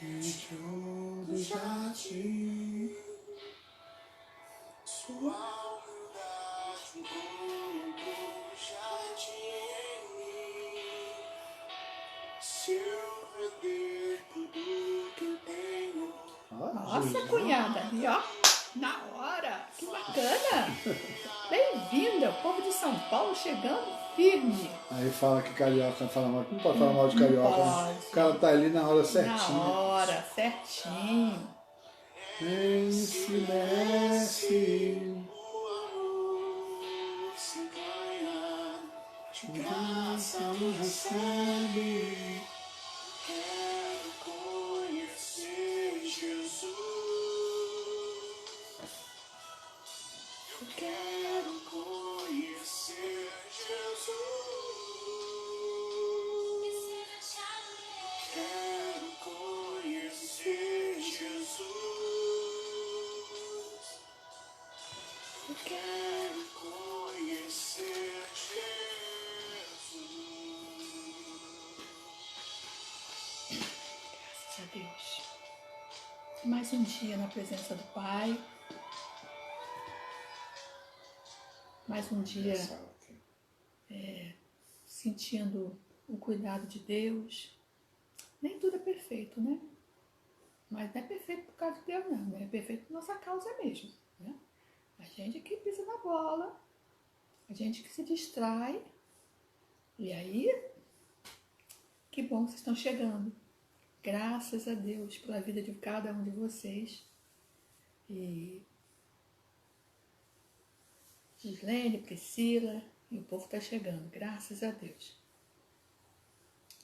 Entrou do jardim, sua humildade encontrou jardim em mim. Se eu vender tudo que eu tenho. Nossa, cunhada, ali, ó, na hora, que bacana. Bem-vinda, o povo de São Paulo chegando firme. Aí fala que carioca fala mal, não pode falar mal de carioca, né? Pode. O cara tá ali na hora certinho. Na hora, certinho. Vence, desce. De graça me recebe. Quero conhecer Jesus. Eu quero conhecer Jesus. Quero conhecer Jesus. Eu quero conhecer Jesus. Graças a Deus. Mais um dia na presença do Pai. Mais um dia sentindo o cuidado de Deus. Nem tudo é perfeito, né? Mas não é perfeito por causa de Deus, não. É perfeito por nossa causa mesmo, né? A gente que pisa na bola, a gente que se distrai. E aí, que bom que vocês estão chegando. Graças a Deus pela vida de cada um de vocês. E Gislene, Priscila, e o povo está chegando, graças a Deus.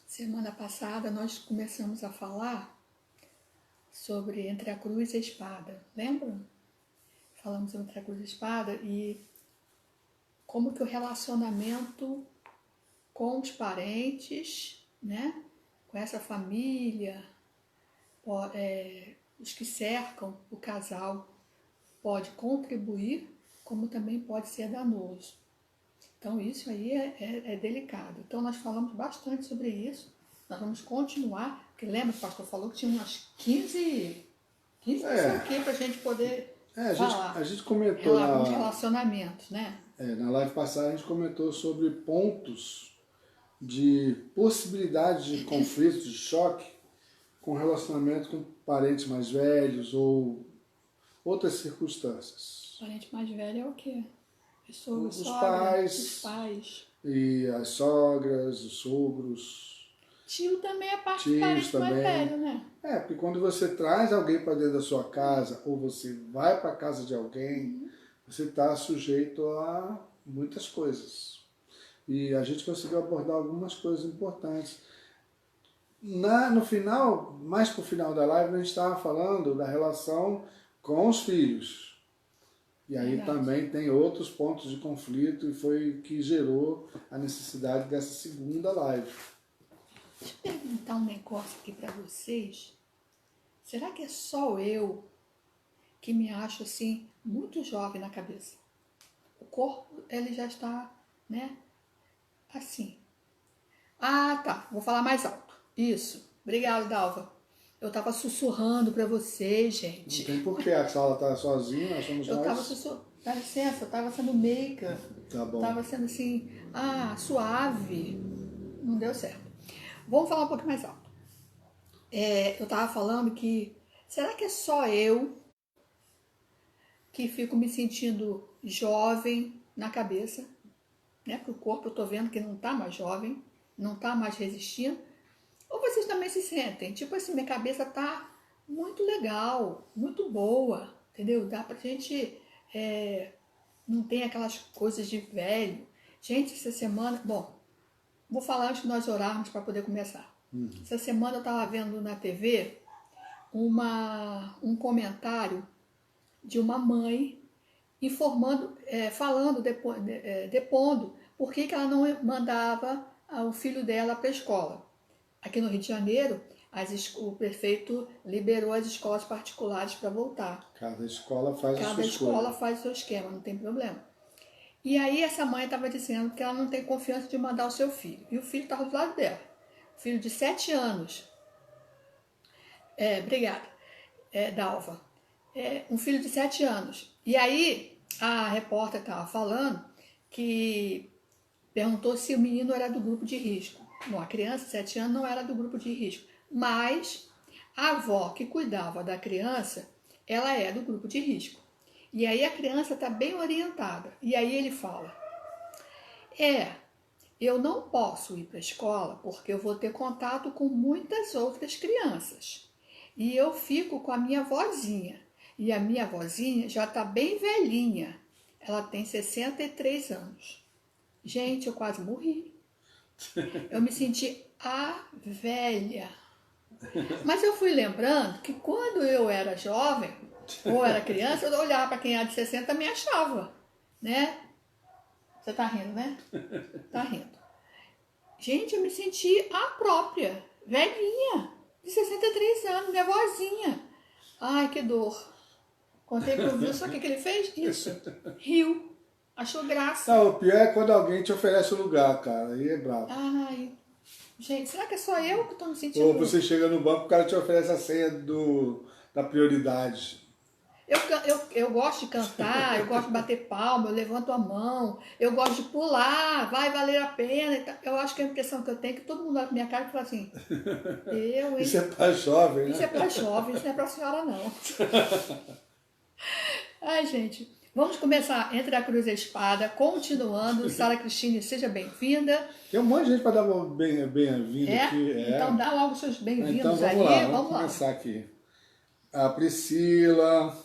Semana passada nós começamos a falar sobre entre a cruz e a espada, lembram? Falamos sobre entre a cruz e a espada e como que o relacionamento com os parentes, né? Com essa família, os que cercam o casal, pode contribuir, como também pode ser danoso. Então isso aí é delicado. Então nós falamos bastante sobre isso. Nós vamos continuar, porque lembra que o pastor falou que tinha umas 15 não sei o que para a gente poder falar. A gente comentou alguns relacionamentos, né? Na live passada a gente comentou sobre pontos de possibilidade de conflito, de choque com relacionamento com parentes mais velhos ou outras circunstâncias. Parente mais velho é o quê? Os pais e as sogras, os sogros. Tio também é parte do parente mais velho, né? Porque quando você traz alguém para dentro da sua casa ou você vai para a casa de alguém, você está sujeito a muitas coisas. E a gente conseguiu abordar algumas coisas importantes. No final, mais para o final da live, a gente estava falando da relação com os filhos. E aí também tem outros pontos de conflito e foi o que gerou a necessidade dessa segunda live. Deixa eu perguntar um negócio aqui para vocês. Será que é só eu que me acho assim muito jovem na cabeça? O corpo, ele já está, né, assim. Ah, tá. Vou falar mais alto. Isso. Obrigada, Dalva. Eu tava sussurrando para vocês, gente. Não tem porquê, a sala tá sozinha, nós somos nós. Eu tava sussurrando. Dá licença, eu tava sendo meiga. Tá bom. Tava sendo assim, suave. Não deu certo. Vamos falar um pouco mais alto. Eu tava falando que, será que é só eu que fico me sentindo jovem na cabeça? Né? Porque o corpo eu tô vendo que não tá mais jovem, não tá mais resistindo. Ou vocês também se sentem, tipo assim, minha cabeça tá muito legal, muito boa, entendeu? Dá pra gente, não tem aquelas coisas de velho. Gente, essa semana, bom, vou falar antes que nós orarmos para poder começar. Essa semana eu estava vendo na TV um comentário de uma mãe informando, depondo por que ela não mandava o filho dela para a escola. Aqui no Rio de Janeiro, o prefeito liberou as escolas particulares para voltar. Cada escola faz o seu esquema, não tem problema. E aí essa mãe estava dizendo que ela não tem confiança de mandar o seu filho. E o filho estava do lado dela. Filho de 7 anos. Obrigada, Dalva. Um filho de 7 anos. E aí, a repórter estava falando que perguntou se o menino era do grupo de risco. Bom, a criança de 7 anos não era do grupo de risco, mas a avó que cuidava da criança, ela é do grupo de risco. E aí a criança está bem orientada. E aí ele fala, eu não posso ir para a escola porque eu vou ter contato com muitas outras crianças. E eu fico com a minha vozinha. E a minha vozinha já está bem velhinha. Ela tem 63 anos. Gente, eu quase morri. Eu me senti a velha. Mas eu fui lembrando que quando eu era jovem, ou era criança, eu olhava para quem era de 60 e me achava, né? Você tá rindo, né? Tá rindo. Gente, eu me senti a própria, velhinha, de 63 anos, minha vozinha. Ai, que dor. Contei pro Will, só que ele fez? Isso. Riu. Achou graça. Não, o pior é quando alguém te oferece o lugar, cara. Aí é brabo. Ai, gente, será que é só eu que tô me sentindo... Ou você chega no banco, o cara te oferece a senha da prioridade. Eu gosto de cantar, eu gosto de bater palma, eu levanto a mão, eu gosto de pular, vai valer a pena. Eu acho que a impressão que eu tenho é que todo mundo olha pra minha cara e fala assim, hein? Isso é pra jovem, né? Isso é pra jovem, isso não é pra senhora, não. Ai, gente, vamos começar Entre a Cruz e a Espada, continuando. Sara Cristine, seja bem-vinda. Tem um monte de gente para dar uma bem-vindo aqui. Então dá logo seus bem-vindos então, aí. Vamos começar aqui. A Priscila,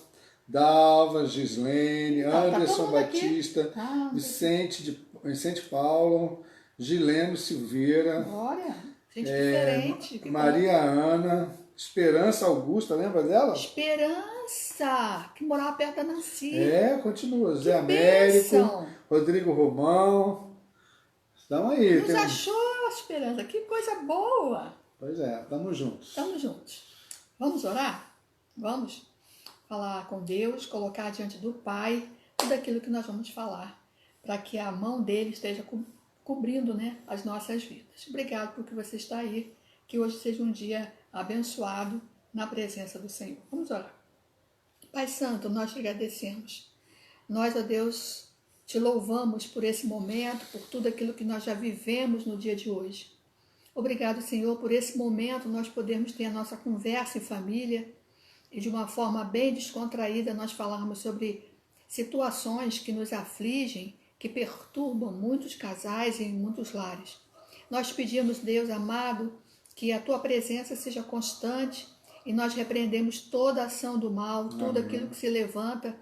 Dalva, Gislene, Anderson Batista, Vicente Paulo, Gileno Silveira. Glória, gente diferente. Maria Ana, Esperança Augusta, lembra dela? Esperança, que morava perto da Nancy. Continua. Zé Américo, Rodrigo Romão. Estão aí. Nos achou, Esperança, que coisa boa. Pois é, estamos juntos. Estamos juntos. Vamos orar? Vamos falar com Deus, colocar diante do Pai tudo aquilo que nós vamos falar, para que a mão dele esteja cobrindo, né, as nossas vidas. Obrigado por que você está aí, que hoje seja um dia abençoado na presença do Senhor. Vamos orar. Pai Santo, nós te agradecemos. Nós, ó Deus, te louvamos por esse momento, por tudo aquilo que nós já vivemos no dia de hoje. Obrigado, Senhor, por esse momento nós podermos ter a nossa conversa em família e de uma forma bem descontraída nós falarmos sobre situações que nos afligem, que perturbam muitos casais e muitos lares. Nós pedimos, Deus amado, que a tua presença seja constante e nós repreendemos toda ação do mal, tudo aquilo que se levanta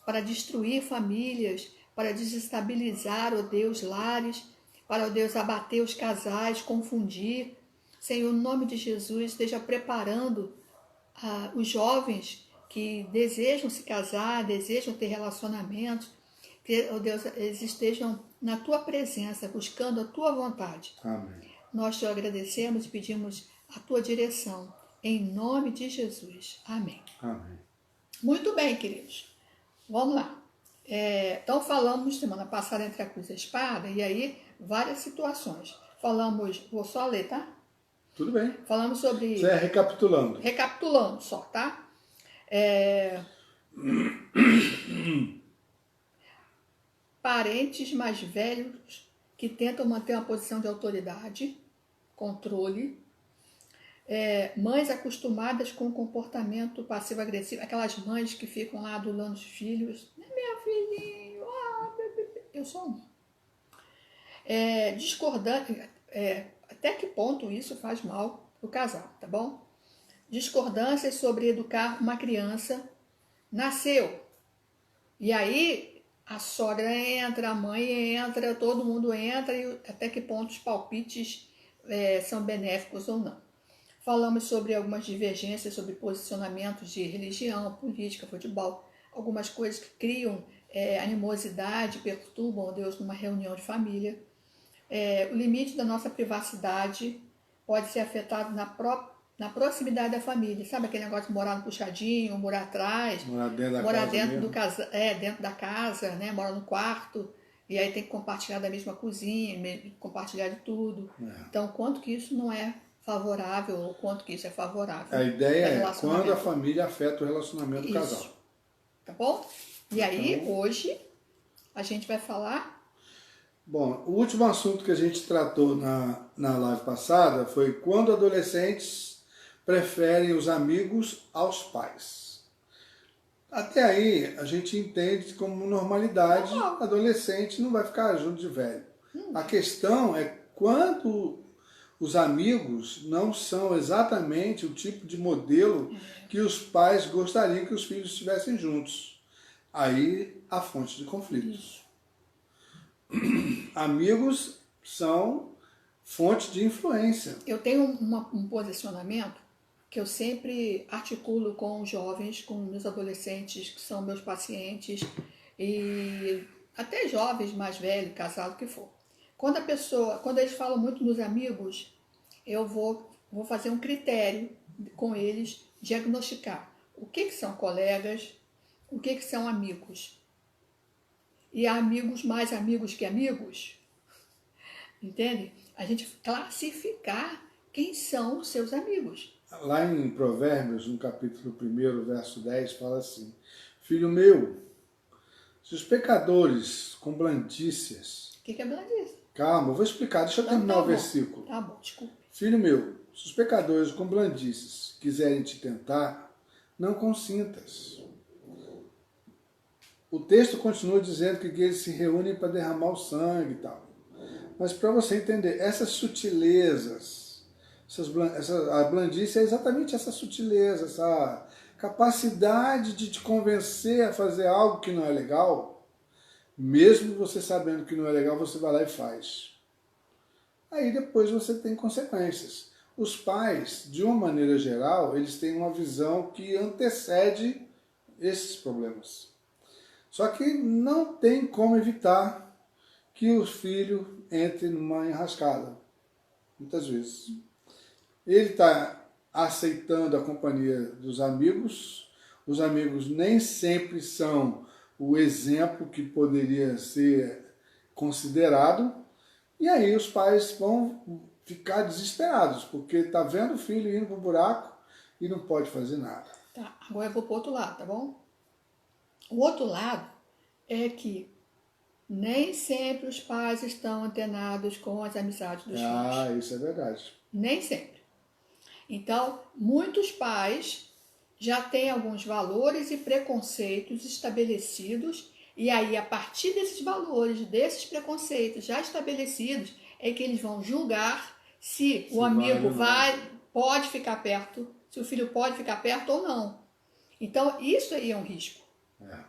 para destruir famílias, para desestabilizar, ó Deus, lares, para, ó Deus, abater os casais, confundir. Senhor, no nome de Jesus, esteja preparando os jovens que desejam se casar, desejam ter relacionamentos, que, ó Deus, eles estejam na tua presença, buscando a tua vontade. Amém. Nós te agradecemos e pedimos a tua direção, em nome de Jesus. Amém. Amém. Muito bem, queridos. Vamos lá. Então falamos semana passada entre a cruz e a espada, e aí várias situações. Falamos, vou só ler, tá? Tudo bem. Falamos sobre... Você recapitulando. Recapitulando só, tá? Parentes mais velhos que tentam manter uma posição de autoridade, controle. Mães acostumadas com o comportamento passivo-agressivo, aquelas mães que ficam lá adulando os filhos. Meu filhinho, eu sou uma. Discordante, até que ponto isso faz mal pro casal, tá bom? Discordâncias sobre educar uma criança. Nasceu. E aí a sogra entra, a mãe entra, todo mundo entra, e até que ponto os palpites são benéficos ou não. Falamos sobre algumas divergências sobre posicionamentos de religião, política, futebol, algumas coisas que criam animosidade, perturbam Deus numa reunião de família. O limite da nossa privacidade pode ser afetado na proximidade da família. Sabe aquele negócio de morar no puxadinho, morar atrás, morar dentro da casa, né? Morar no quarto, e aí tem que compartilhar da mesma cozinha, compartilhar de tudo. Então, quanto que isso não é favorável ou quanto que isso é favorável. A ideia é quando a relacionamento. família afeta o relacionamento do Isso. casal. Tá bom? E aí, Então, hoje, a gente vai falar... bom, o último assunto que a gente tratou na live passada foi quando adolescentes preferem os amigos aos pais. Até aí, a gente entende como normalidade, adolescente não vai ficar junto de velho. A questão é quando os amigos não são exatamente o tipo de modelo que os pais gostariam que os filhos estivessem juntos. Aí, a fonte de conflitos. Amigos são fonte de influência. Eu tenho um posicionamento que eu sempre articulo com os jovens, com meus adolescentes, que são meus pacientes, e até jovens mais velhos, casados, que for. Quando eles falam muito dos amigos, eu vou fazer um critério com eles, diagnosticar o que são colegas, o que são amigos. E há amigos mais amigos que amigos, entende? A gente classificar quem são os seus amigos. Lá em Provérbios, no capítulo 1, verso 10, fala assim: Filho meu, se os pecadores com blandícias... O que é blandícia? Calma, eu vou explicar, deixa eu terminar o versículo. Tá bom, desculpe. Filho meu, se os pecadores com blandícias quiserem te tentar, não consintas. O texto continua dizendo que eles se reúnem para derramar o sangue e tal. Mas para você entender, essas sutilezas, a blandícia é exatamente essa sutileza, essa capacidade de te convencer a fazer algo que não é legal, mesmo você sabendo que não é legal, você vai lá e faz. Aí depois você tem consequências. Os pais, de uma maneira geral, eles têm uma visão que antecede esses problemas. Só que não tem como evitar que o filho entre numa enrascada, muitas vezes. Ele está aceitando a companhia dos amigos, os amigos nem sempre são o exemplo que poderia ser considerado, e aí os pais vão ficar desesperados, porque está vendo o filho indo para o buraco e não pode fazer nada. Tá, agora eu vou para o outro lado, tá bom? O outro lado é que nem sempre os pais estão antenados com as amizades dos filhos. Ah, isso é verdade. Nem sempre. Então, muitos pais já têm alguns valores e preconceitos estabelecidos, e aí, a partir desses valores, desses preconceitos já estabelecidos, é que eles vão julgar se o amigo pode ficar perto, se o filho pode ficar perto ou não. Então, isso aí é um risco.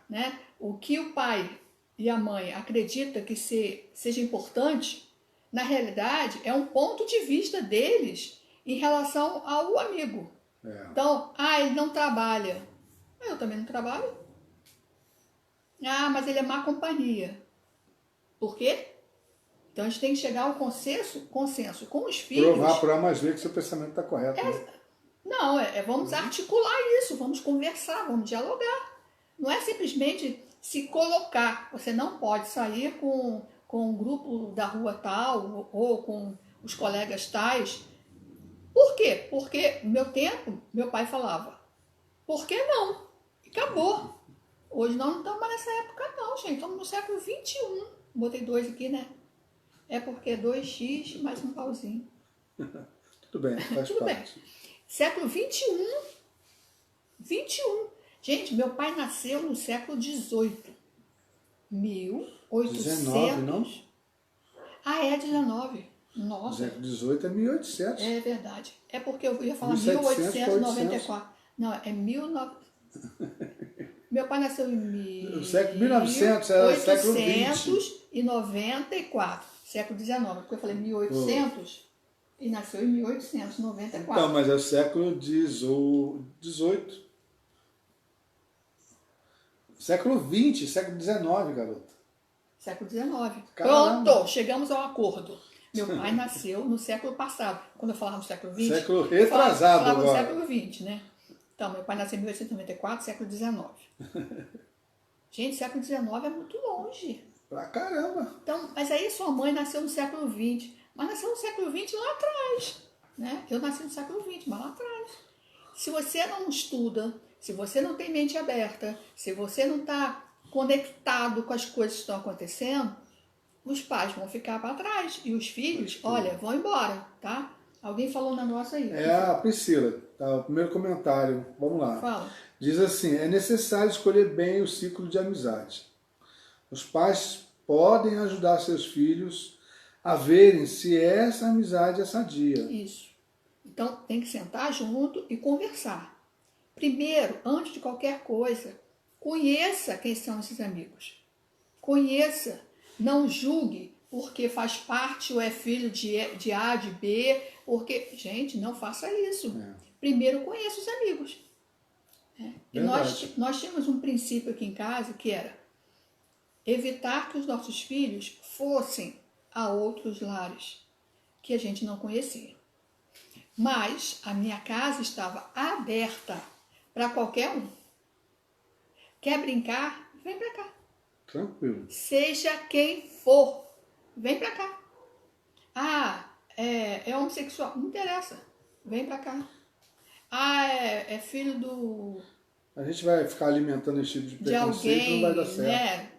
Né? O que o pai e a mãe acreditam que seja importante, na realidade, é um ponto de vista deles em relação ao amigo. Então, ele não trabalha. Eu também não trabalho. Mas ele é má companhia. Por quê? Então, a gente tem que chegar ao consenso com os filhos. Provar para mais ver que seu pensamento está correto. Não, vamos articular isso, vamos conversar, vamos dialogar. Não é simplesmente se colocar. Você não pode sair com um grupo da rua tal ou com os colegas tais. Por quê? Porque no meu tempo, meu pai falava, por que não? E acabou. Hoje nós não estamos mais nessa época não, gente. Estamos no século XXI. Botei 2 aqui, né? É porque é 2x mais um pauzinho. Tudo bem, faz Tudo parte. bem. Século XXI. Gente, meu pai nasceu no século XVIII. 1800... 19, não? É 19. Nossa. Século XVIII é 1800. É verdade. É porque eu ia falar 1700, 1894. Não, é 19... Meu pai nasceu em O século 1900 era século 20. 1894. Século XIX. Porque eu falei 1800 e nasceu em 1894. Então, mas é o século XVIII. Século XX, século XIX, garota. Século XIX. Caramba. Pronto, chegamos ao acordo. Meu pai nasceu no século passado. Quando eu falava no século XX... Século retrasado falava agora. no século XX, né? Então, meu pai nasceu em 1894, século XIX. Gente, século XIX é muito longe. Pra caramba. Então, mas aí sua mãe nasceu no século XX. Mas nasceu no século XX lá atrás. né? Eu nasci no século XX, mas lá atrás. Se você não estuda, se você não tem mente aberta, se você não está conectado com as coisas que estão acontecendo, os pais vão ficar para trás e os filhos, olha, vão embora, tá? Alguém falou um negócio aí. É a Priscila, tá? O primeiro comentário. Vamos lá. Fala. Diz assim: é necessário escolher bem o ciclo de amizade. Os pais podem ajudar seus filhos a verem se essa amizade é sadia. Isso. Então tem que sentar junto e conversar. Primeiro, antes de qualquer coisa, conheça quem são esses amigos. Conheça. Não julgue porque faz parte ou é filho de A, de B, porque... Gente, não faça isso. Primeiro conheça os amigos. E nós tínhamos um princípio aqui em casa que era evitar que os nossos filhos fossem a outros lares que a gente não conhecia. Mas a minha casa estava aberta para qualquer um. Quer brincar? Vem para cá. Tranquilo. Seja quem for, vem pra cá. Ah, é homossexual, não interessa, vem pra cá. Ah, é filho A gente vai ficar alimentando esse tipo de preconceito, alguém, não vai dar certo. né,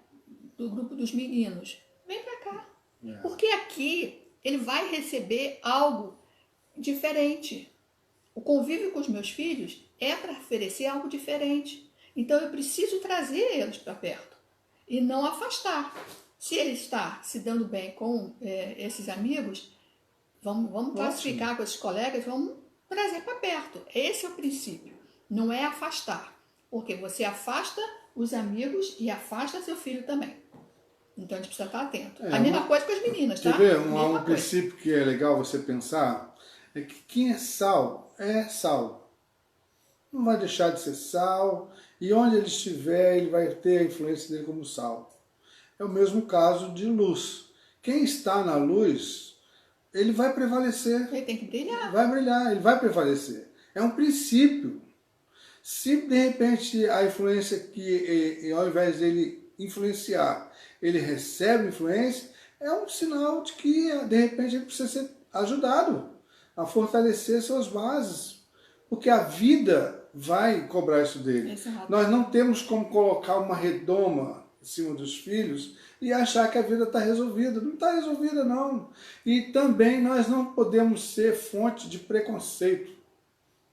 do grupo dos meninos. Vem pra cá. Porque aqui ele vai receber algo diferente. O convívio com os meus filhos é para oferecer algo diferente. Então eu preciso trazer eles para perto e não afastar. Se ele está se dando bem com esses amigos, vamos classificar com esses colegas, vamos trazer para perto. Esse é o princípio. Não é afastar. Porque você afasta os amigos e afasta seu filho também. Então a gente precisa estar atento. A mesma coisa com as meninas, tá? Quer ver um princípio que é legal você pensar? É que quem é sal, é sal. Não vai deixar de ser sal. E onde ele estiver, ele vai ter a influência dele como sal. É o mesmo caso de luz. Quem está na luz, ele vai prevalecer. Ele tem que brilhar. Vai brilhar, ele vai prevalecer. É um princípio. Se de repente a influência que, ao invés dele influenciar, ele recebe influência, é um sinal de que de repente ele precisa ser ajudado a fortalecer suas bases. Porque a vida vai cobrar isso dele. Exato. Nós não temos como colocar uma redoma em cima dos filhos e achar que a vida está resolvida. Não está resolvida, não. E também nós não podemos ser fonte de preconceito.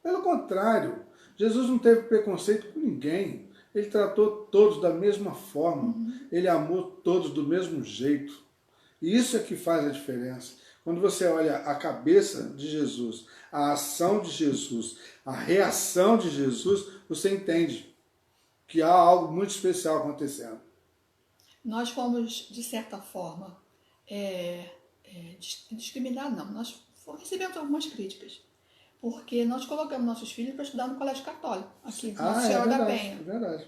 Pelo contrário, Jesus não teve preconceito com ninguém. Ele tratou todos da mesma forma. Ele amou todos do mesmo jeito. E isso é que faz a diferença. Quando você olha a cabeça de Jesus, a ação de Jesus, a reação de Jesus, você entende que há algo muito especial acontecendo. Nós fomos, de certa forma, discriminados, não. Nós recebemos algumas críticas. Porque nós colocamos nossos filhos para estudar no colégio católico, aqui, Nossa Senhora da Penha. É verdade.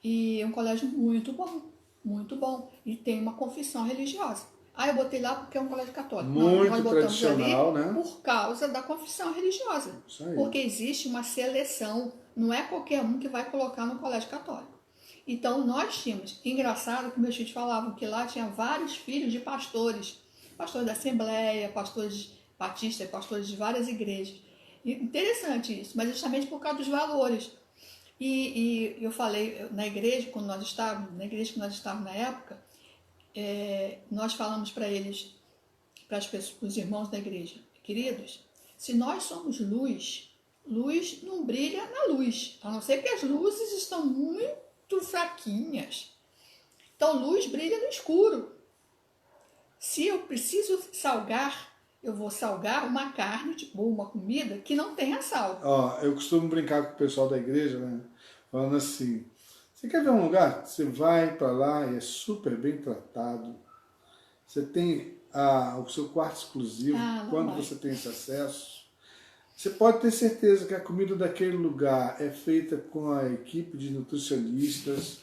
E é um colégio muito bom, muito bom. E tem uma confissão religiosa. Eu botei lá porque é um colégio católico. Muito nós botamos tradicional, ali né? por causa da confissão religiosa. Isso aí. Porque existe uma seleção, não é qualquer um que vai colocar no colégio católico. Então nós tínhamos, engraçado que meus filhos falavam que lá tinha vários filhos de pastores, pastores da Assembleia, pastores batistas, pastores de várias igrejas. E interessante isso, mas justamente por causa dos valores. E eu falei na igreja, quando nós estávamos, na época, nós falamos para eles, para os irmãos da igreja, queridos, se nós somos luz, luz não brilha na luz, a não ser que as luzes estão muito fraquinhas. Então, luz brilha no escuro. Se eu preciso salgar, eu vou salgar uma carne, tipo uma comida que não tenha sal. Eu costumo brincar com o pessoal da igreja, né? Falando assim, você quer ver um lugar? Você vai para lá e é super bem tratado. Você tem o seu quarto exclusivo, quando você tem esse acesso. Você pode ter certeza que a comida daquele lugar é feita com a equipe de nutricionistas.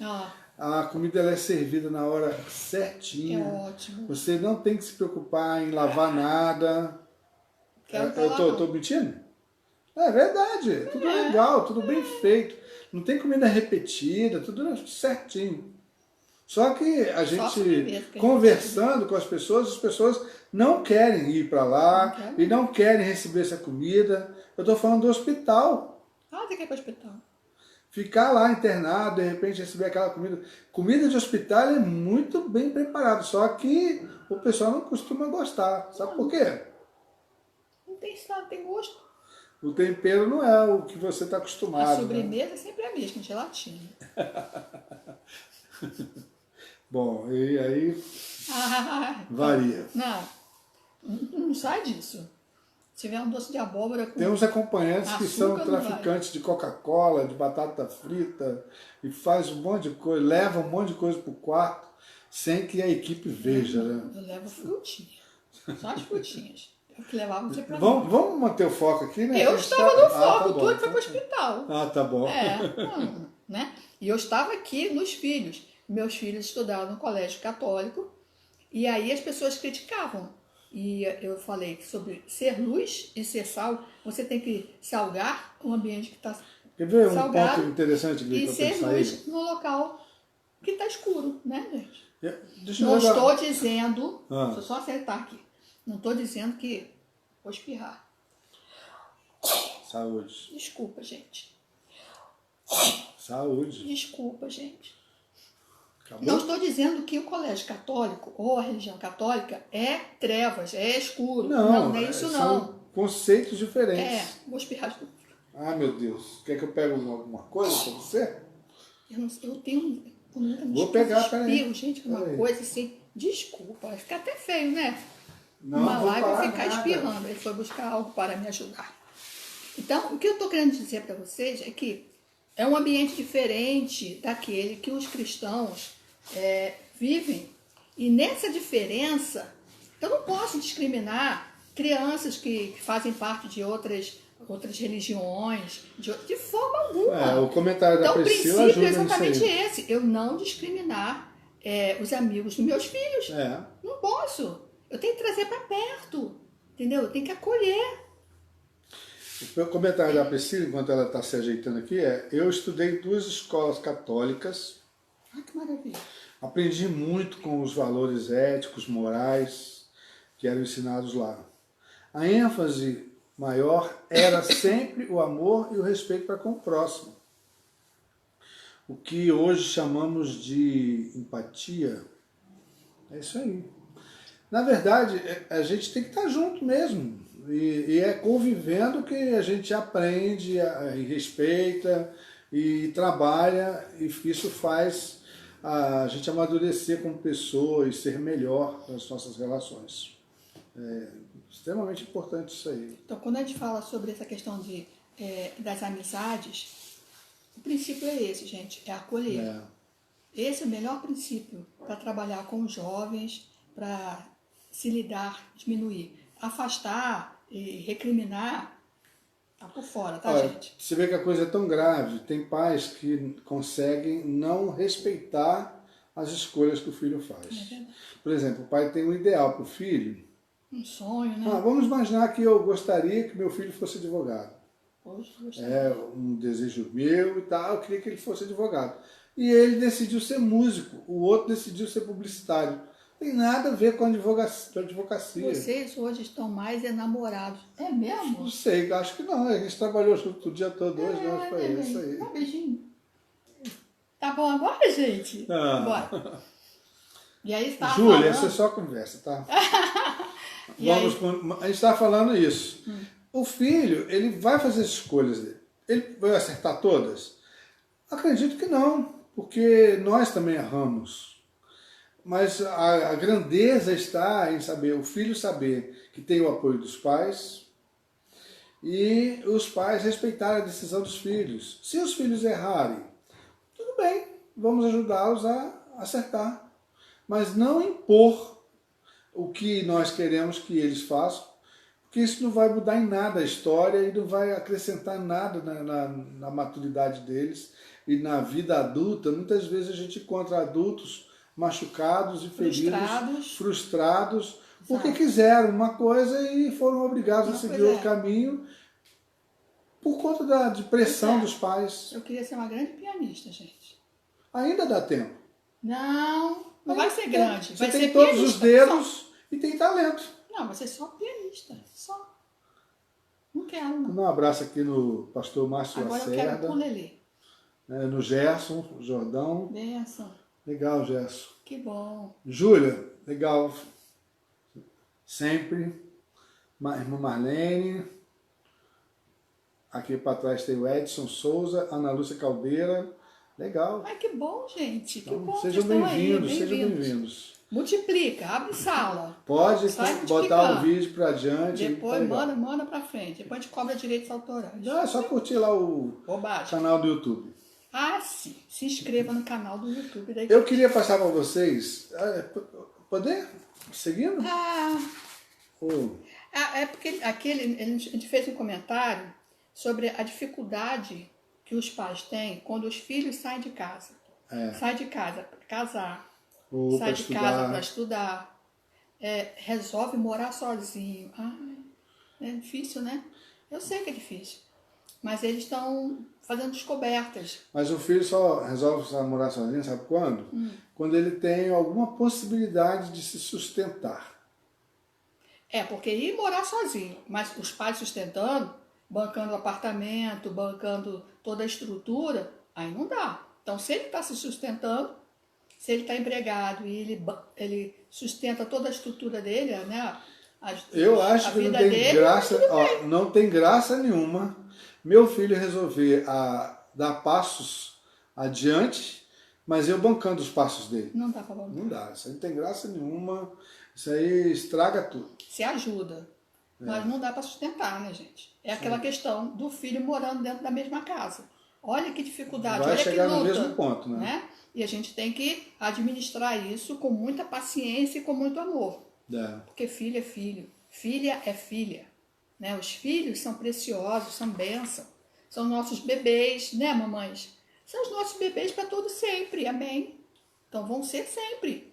A comida ela é servida na hora certinha. É ótimo. Você não tem que se preocupar em lavar nada. Eu estou mentindo? É verdade. Tudo legal, tudo bem feito. Não tem comida repetida, tudo certinho. Só que a Só gente, sobremesa que a gente conversando com as pessoas não querem ir para lá Não querem. e não querem receber essa comida. Eu estou falando do hospital. Ah, você quer ir para o hospital? Ficar lá internado, de repente receber aquela comida. Comida de hospital é muito bem preparado, só que o pessoal não costuma gostar. Sabe por quê? Não tem nada, tem gosto. O tempero não é o que você está A acostumado. Né? sobremesa é sempre a mesma, gelatina. Bom, e aí Ah, varia. não sai disso. Se tiver um doce de abóbora com Tem uns acompanhantes que são açúcar, não vai. traficantes de Coca-Cola, de batata frita, e faz um monte de coisa, leva um monte de coisa para o quarto, sem que a equipe veja. Né? Eu levo frutinha. Só as frutinhas. Eu que levava não sei pra mim. Vamos manter o foco aqui, né? Eu A gente estava tá- no foco, tá bom, tu é que foi então para o hospital. Ah, tá bom. Né? E eu estava aqui nos filhos. Meus filhos estudaram no colégio católico e aí as pessoas criticavam. E eu falei sobre ser luz e ser sal. Você tem que salgar o ambiente que está Quer ver um salgado ponto interessante, e Gui, para ser pensar luz aí? no local que está escuro, né, gente? Deixa eu Não jogar- estou dizendo, Ah. deixa eu só acertar aqui. Não estou dizendo que vou espirrar. Saúde. Desculpa, gente. Saúde. Desculpa, gente. Acabou? Não estou dizendo que o colégio católico ou a religião católica é trevas, é escuro. Não é isso são não. conceitos diferentes. Vou espirrar de novo. Ah, meu Deus. Quer que eu pegue alguma coisa para você? Eu tenho muita Vou pegar, peraí. espirro, gente, uma Peraí. coisa assim. Desculpa, vai ficar até feio, né? Não, Uma vou live eu falar ficar nada. espirrando. Ele foi buscar algo para me ajudar. Então, o que eu estou querendo dizer para vocês é que é um ambiente diferente daquele que os cristãos vivem. E nessa diferença, eu não posso discriminar crianças que fazem parte de outras religiões, de forma alguma. O comentário da Então, o Priscila princípio ajuda é exatamente nisso aí. esse. Eu não discriminar os amigos dos meus filhos. Não posso. Eu tenho que trazer para perto. Entendeu? Eu tenho que acolher. O comentário da Priscila, enquanto ela está se ajeitando aqui, eu estudei em 2 escolas católicas, Ah, que maravilha. aprendi muito com os valores éticos, morais que eram ensinados lá. A ênfase maior era sempre o amor e o respeito para com o próximo. O que hoje chamamos de empatia. É isso aí. Na verdade, a gente tem que estar junto mesmo. E é convivendo que a gente aprende, e respeita e trabalha, e isso faz a gente amadurecer como pessoa e ser melhor nas nossas relações. É extremamente importante isso aí. Então, quando a gente fala sobre essa questão das amizades, o princípio é esse, gente, é acolher. Esse é o melhor princípio para trabalhar com os jovens, para se lidar, diminuir. Afastar e recriminar, tá por fora, tá, Olha, gente? você vê que a coisa é tão grave, tem pais que conseguem não respeitar as escolhas que o filho faz. Por exemplo, o pai tem um ideal para o filho. Um sonho, né? Vamos imaginar que eu gostaria que meu filho fosse advogado. Poxa, É um desejo meu e tal, eu queria que ele fosse advogado. E ele decidiu ser músico, o outro decidiu ser publicitário. Tem nada a ver com a advocacia. Vocês hoje estão mais enamorados. É mesmo? Não sei, acho que não. A gente trabalhou junto o dia todo hoje, né? Acho que foi isso aí. Dá um beijinho. Tá bom agora, gente? Bora. E aí está Júlia, falando... essa é só conversa, tá? E A gente está falando isso. O filho, ele vai fazer as escolhas dele. Ele vai acertar todas? Acredito que não, porque nós também erramos. Mas a grandeza está em saber, o filho saber que tem o apoio dos pais e os pais respeitarem a decisão dos filhos. Se os filhos errarem, tudo bem, vamos ajudá-los a acertar. Mas não impor o que nós queremos que eles façam, porque isso não vai mudar em nada a história e não vai acrescentar nada na maturidade deles e na vida adulta. Muitas vezes a gente encontra adultos machucados e feridos, frustrados, porque quiseram uma coisa e foram obrigados a seguir outro caminho por conta de pressão dos pais. Eu queria ser uma grande pianista, gente. Ainda dá tempo. Não vai ser grande. Você Vai tem ser todos pianista. os dedos e tem talento. Não, vai ser só pianista. Só. Não quero, não. Vou dar um abraço aqui no pastor Márcio Agora eu quero Lacerda, ukulele. no Gerson, Jordão. Benção. Legal, Gerson. Que bom. Júlia, legal. Sempre. Irmã Marlene. Aqui para trás tem o Edson Souza, Ana Lúcia Caldeira. Legal. Ai, que bom, gente. Que Então, bom. sejam Vocês estão aí. bem-vindos, sejam bem-vindos. Multiplica, abre sala. Pode Sai botar multiplicando. o vídeo para adiante. Depois tá legal. manda pra frente. Depois a gente cobra direitos autorais. Não, é só curtir lá o Bobagem. canal do YouTube. Ah, sim. Se inscreva no canal do YouTube. Daí... Eu queria passar para vocês. Poder? Seguindo? Ou- É porque a gente fez um comentário sobre a dificuldade que os pais têm quando os filhos saem de casa. Sai de casa para casar, ou sai para de casa estudar. para estudar, resolve morar sozinho. É difícil, né? Eu sei que é difícil. Mas eles estão fazendo descobertas. Mas o filho só resolve morar sozinho, sabe quando? Quando ele tem alguma possibilidade de se sustentar. Porque ir morar sozinho, mas os pais sustentando, bancando o apartamento, bancando toda a estrutura, aí não dá. Então, se ele está se sustentando, se ele está empregado e ele sustenta toda a estrutura dele, né? Eu acho que não tem dele, graça, não tem graça nenhuma meu filho resolver dar passos adiante, mas eu bancando os passos dele. Não dá para bancar. Não dá, isso aí não tem graça nenhuma, isso aí estraga tudo. Se ajuda, mas não dá para sustentar, né, gente? É aquela questão do filho morando dentro da mesma casa. Olha que dificuldade, Vai olha chegar que luta, no mesmo ponto, né? E a gente tem que administrar isso com muita paciência e com muito amor. Porque filho é filho, filha é filha. Né? Os filhos são preciosos, são bênção. São nossos bebês, né, mamães? São os nossos bebês para todo sempre, amém? Então vão ser sempre.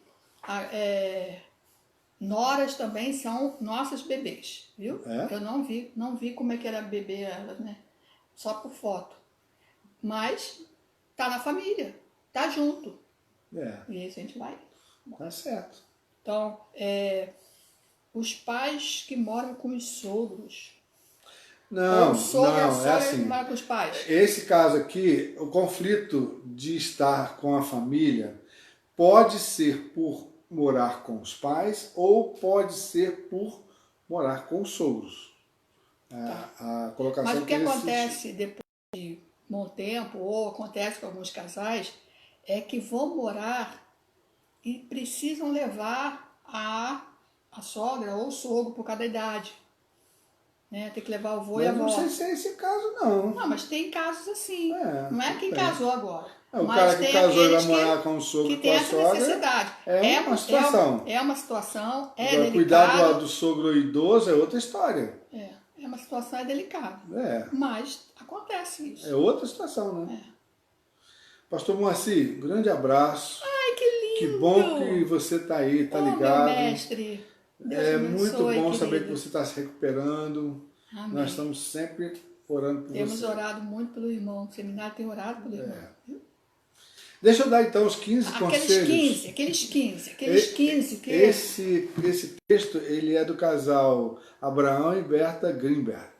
Noras também são nossas bebês, viu? Eu não vi como é que era bebê elas, né? Só por foto. Mas tá na família, tá junto. E aí a gente vai. Tá certo. Então, os pais que moram com os sogros. Não, o sogro é sogra assim. que mora com os pais. Esse caso aqui, o conflito de estar com a família pode ser por morar com os pais ou pode ser por morar com os sogros. A colocação Mas o que tem esse acontece sentido. depois de um bom tempo, ou acontece com alguns casais, é que vão morar e precisam levar a sogra ou o sogro por cada idade. Né? Tem que levar o avô e a Mas avó. não sei se é esse caso, não. Não, mas tem casos assim. Não é quem tem. casou agora. O mas cara que tem casou e vai aqueles morar com o sogro que e com tem a essa sogra. necessidade. É uma situação. É uma situação, é Agora, delicado. cuidar do sogro idoso é outra história. É uma situação, é delicada. Mas acontece isso. É outra situação, né? Pastor Moacir, um grande abraço. Ai, que lindo! Que bom que você está aí, está ligado. Meu mestre. Deus É abençoe, muito bom querido. saber que você está se recuperando. Amém. Nós estamos sempre orando por Temos você. orado muito pelo irmão. O seminário tem orado pelo irmão. Deixa eu dar então os 15 conselhos. Aqueles 15. Que Esse texto ele é do casal Abraão e Berta Greenberg.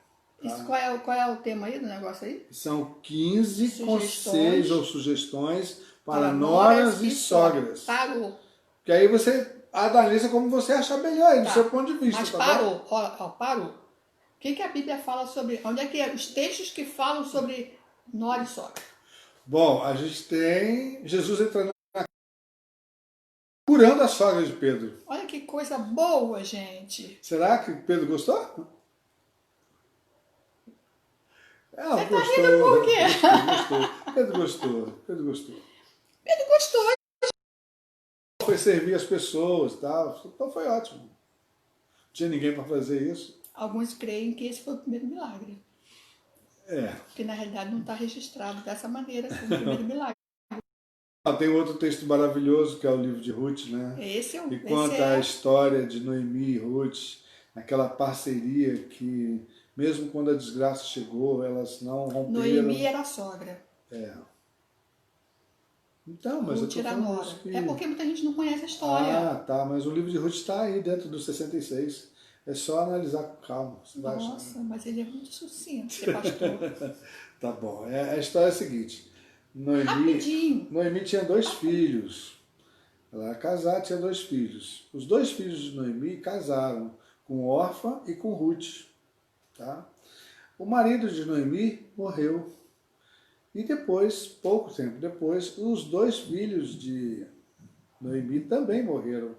Isso, qual é o tema aí do negócio aí? São 15 Sugestões. conselhos ou sugestões para noras e sogras. Parou. Que aí você analisa como você achar melhor aí, do seu ponto de vista. Mas tá parou. bom? Ó, parou. O que a Bíblia fala sobre... Onde é que é? Os textos que falam sobre nora e sogra. Bom, a gente tem Jesus entrando curando a sogra de Pedro. Olha que coisa boa, gente. Será que Pedro gostou? Ela Você tá rindo por quê? Gostou. Pedro gostou. Ele gostou. Foi servir as pessoas e tal. Então foi ótimo. Não tinha ninguém para fazer isso. Alguns creem que esse foi o primeiro milagre. Que na realidade não está registrado dessa maneira como o primeiro milagre. Tem outro texto maravilhoso que é o livro de Ruth, né? E conta a história de Noemi e Ruth, aquela parceria que, mesmo quando a desgraça chegou, elas não romperam. Noemi era a sogra. Então, mas eu Ruth tô era falando nora. isso que... É porque muita gente não conhece a história. Ah, tá, mas o livro de Ruth está aí dentro dos 66. É só analisar com calma, você vai achar. Nossa, mas ele é muito sucinto, ser pastor. Tá bom, a história é a seguinte. Rapidinho. Noemi tinha dois filhos. Ela era casada, tinha dois filhos. Os dois filhos de Noemi casaram com Orfa e com Ruth. Tá? O marido de Noemi morreu. E depois, pouco tempo depois, os dois filhos de Noemi também morreram.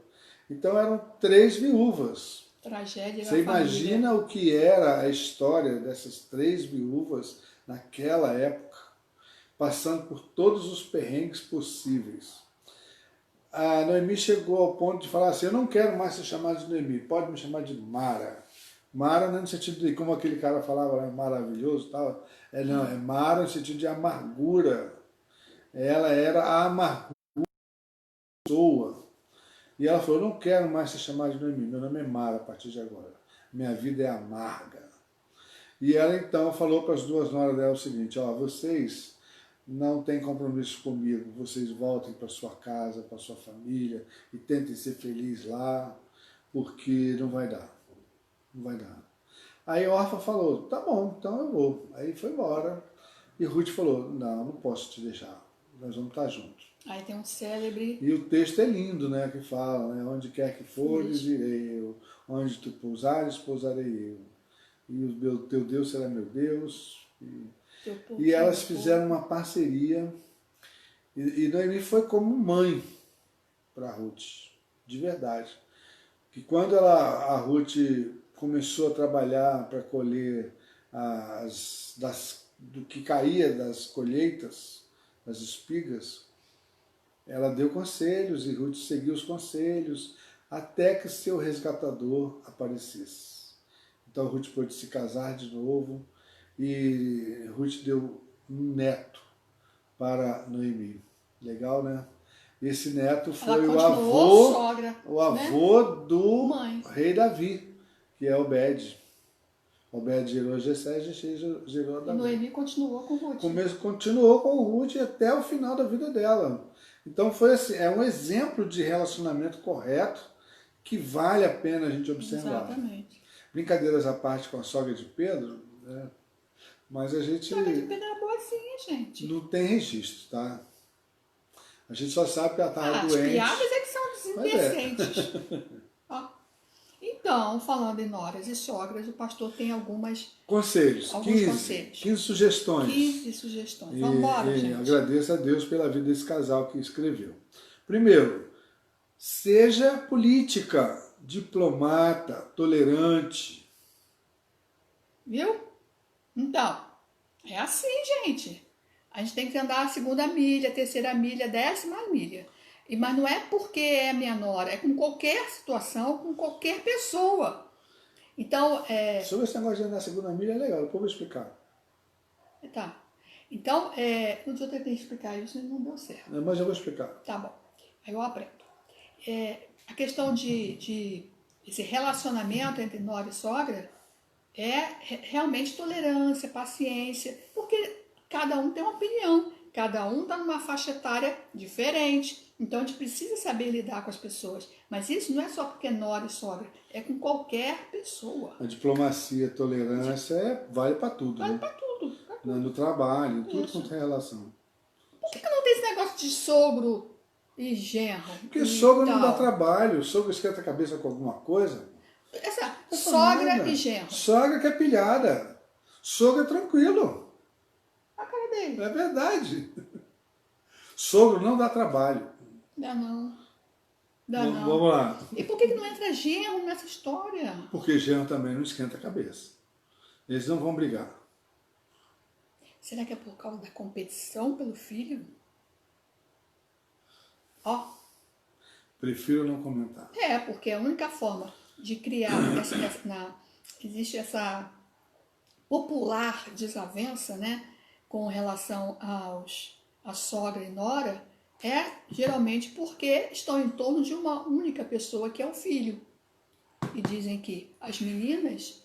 Então eram três viúvas. Tragédia da Você família. imagina o que era a história dessas três viúvas naquela época, passando por todos os perrengues possíveis. A Noemi chegou ao ponto de falar assim, eu não quero mais ser chamada de Noemi, pode me chamar de Mara. Mara não no sentido de, como aquele cara falava, né, maravilhoso e tal. Não, é Mara no sentido de amargura. Ela era a amargura. E ela falou, eu não quero mais ser chamada de Noemi, meu nome é Mara a partir de agora. Minha vida é amarga. E ela então falou para as duas noras dela o seguinte, ó, vocês não têm compromisso comigo, vocês voltem para sua casa, para sua família e tentem ser felizes lá, porque não vai dar. Não vai dar. Aí Orfa falou, tá bom, então eu vou. Aí foi embora. E Ruth falou, não posso te deixar, nós vamos estar juntos. Aí tem um célebre... E o texto é lindo, né, que fala, né, onde quer que fores, irei eu. Onde tu pousares, pousarei eu. E teu Deus será meu Deus. E elas fizeram uma parceria. E Noemi foi como mãe para Ruth, de verdade. Que quando a Ruth começou a trabalhar para colher do que caía das colheitas, das espigas, ela deu conselhos e Ruth seguiu os conselhos até que seu resgatador aparecesse. Então Ruth pôde se casar de novo e Ruth deu um neto para Noemi. Legal, né? Esse neto foi o avô, sogra, né? Do Mãe. rei Davi, que é Obed. Obed gerou Jessé, Jessé gerou Davi. E Noemi continuou com Ruth. Continuou com Ruth até o final da vida dela. Então foi assim, é um exemplo de relacionamento correto que vale a pena a gente observar. Exatamente. Brincadeiras à parte com a sogra de Pedro, né? Mas a gente... A sogra de Pedro era boazinha, gente. Não tem registro, tá? A gente só sabe que ela estava doente. As piadas é que são indecentes. Ó. Então, falando em noras e sogras, o pastor tem alguns conselhos. 15 sugestões. 15 sugestões. Vamos embora, gente. Agradeço a Deus pela vida desse casal que escreveu. Primeiro, seja política, diplomata, tolerante. Viu? Então, é assim, gente. A gente tem que andar a segunda milha, a terceira milha, a 10ª milha. Mas não é porque é minha nora, é com qualquer situação, com qualquer pessoa. Então, sobre esse negócio de andar a segunda milha é legal, depois eu vou explicar. Tá. Então, no dia eu tentei explicar isso e não deu certo. Mas eu vou explicar. Tá bom. Aí eu aprendo. A questão de esse relacionamento entre nora e sogra é realmente tolerância, paciência, porque cada um tem uma opinião, cada um está numa faixa etária diferente, então a gente precisa saber lidar com as pessoas. Mas isso não é só porque é nora e sogra, é com qualquer pessoa. A diplomacia, a tolerância vale para tudo. Vale né? para tudo. No trabalho, em tudo quanto é relação. Por que não tem esse negócio de sogro e genro? Porque sogro não dá trabalho, sogro esquenta a cabeça com alguma coisa. Essa sogra e genro. Sogra que é pilhada. Sogro é tranquilo. A cara dele. É verdade. Sogro não dá trabalho. Dá não. Dá não. Vamos lá. E por que não entra genro nessa história? Porque genro também não esquenta a cabeça. Eles não vão brigar. Será que é por causa da competição pelo filho? Ó. Prefiro não comentar. Porque é a única forma de criar existe essa popular desavença, né, com relação a sogra e nora, geralmente porque estão em torno de uma única pessoa, que é o filho. E dizem que as meninas,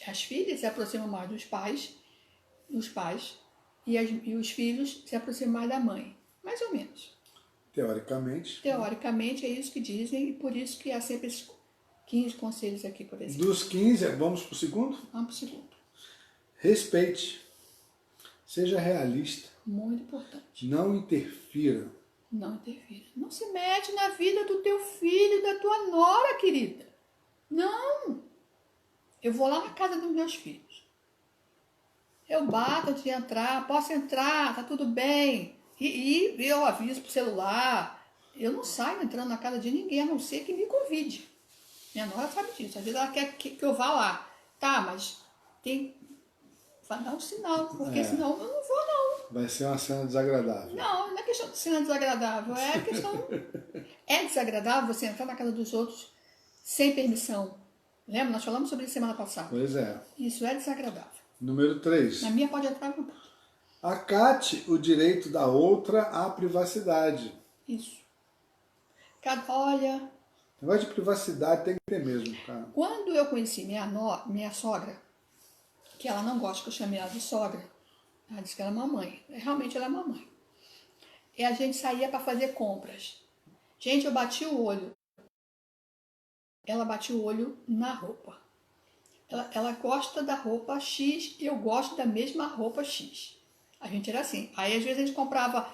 as filhas se aproximam mais dos pais e os filhos se aproximam mais da mãe. Mais ou menos. Teoricamente. Teoricamente é isso que dizem e por isso que há sempre esses 15 conselhos aqui, por exemplo. Dos 15, vamos para o segundo? Vamos para o segundo. Respeite. Seja realista. Muito importante. Não interfira. Não interfira. Não se mete na vida do teu filho e da tua nora, querida. Não. Eu vou lá na casa dos meus filhos. Eu bato antes de entrar. Posso entrar, tá tudo bem. E eu aviso pro celular. Eu não saio entrando na casa de ninguém, a não ser que me convide. Minha nora sabe disso. Às vezes ela quer que eu vá lá. Tá, mas tem... vai dar um sinal, porque senão eu não vou, não. Vai ser uma cena desagradável. Não é questão de cena desagradável. É questão... É desagradável você entrar na casa dos outros sem permissão. Lembra? Nós falamos sobre isso semana passada. Pois é. Isso é desagradável. Número 3. Na minha pode entrar, não pode. Acate o direito da outra à privacidade. Isso. Olha, O negócio de privacidade tem que ter mesmo, cara. quando eu conheci minha sogra, que ela não gosta que eu chame ela de sogra, ela disse que ela é mamãe. Realmente ela é mamãe. E a gente saía para fazer compras. Gente, eu bati o olho. Ela batia o olho na roupa. Ela gosta da roupa X e eu gosto da mesma roupa X. A gente era assim. Aí às vezes a gente comprava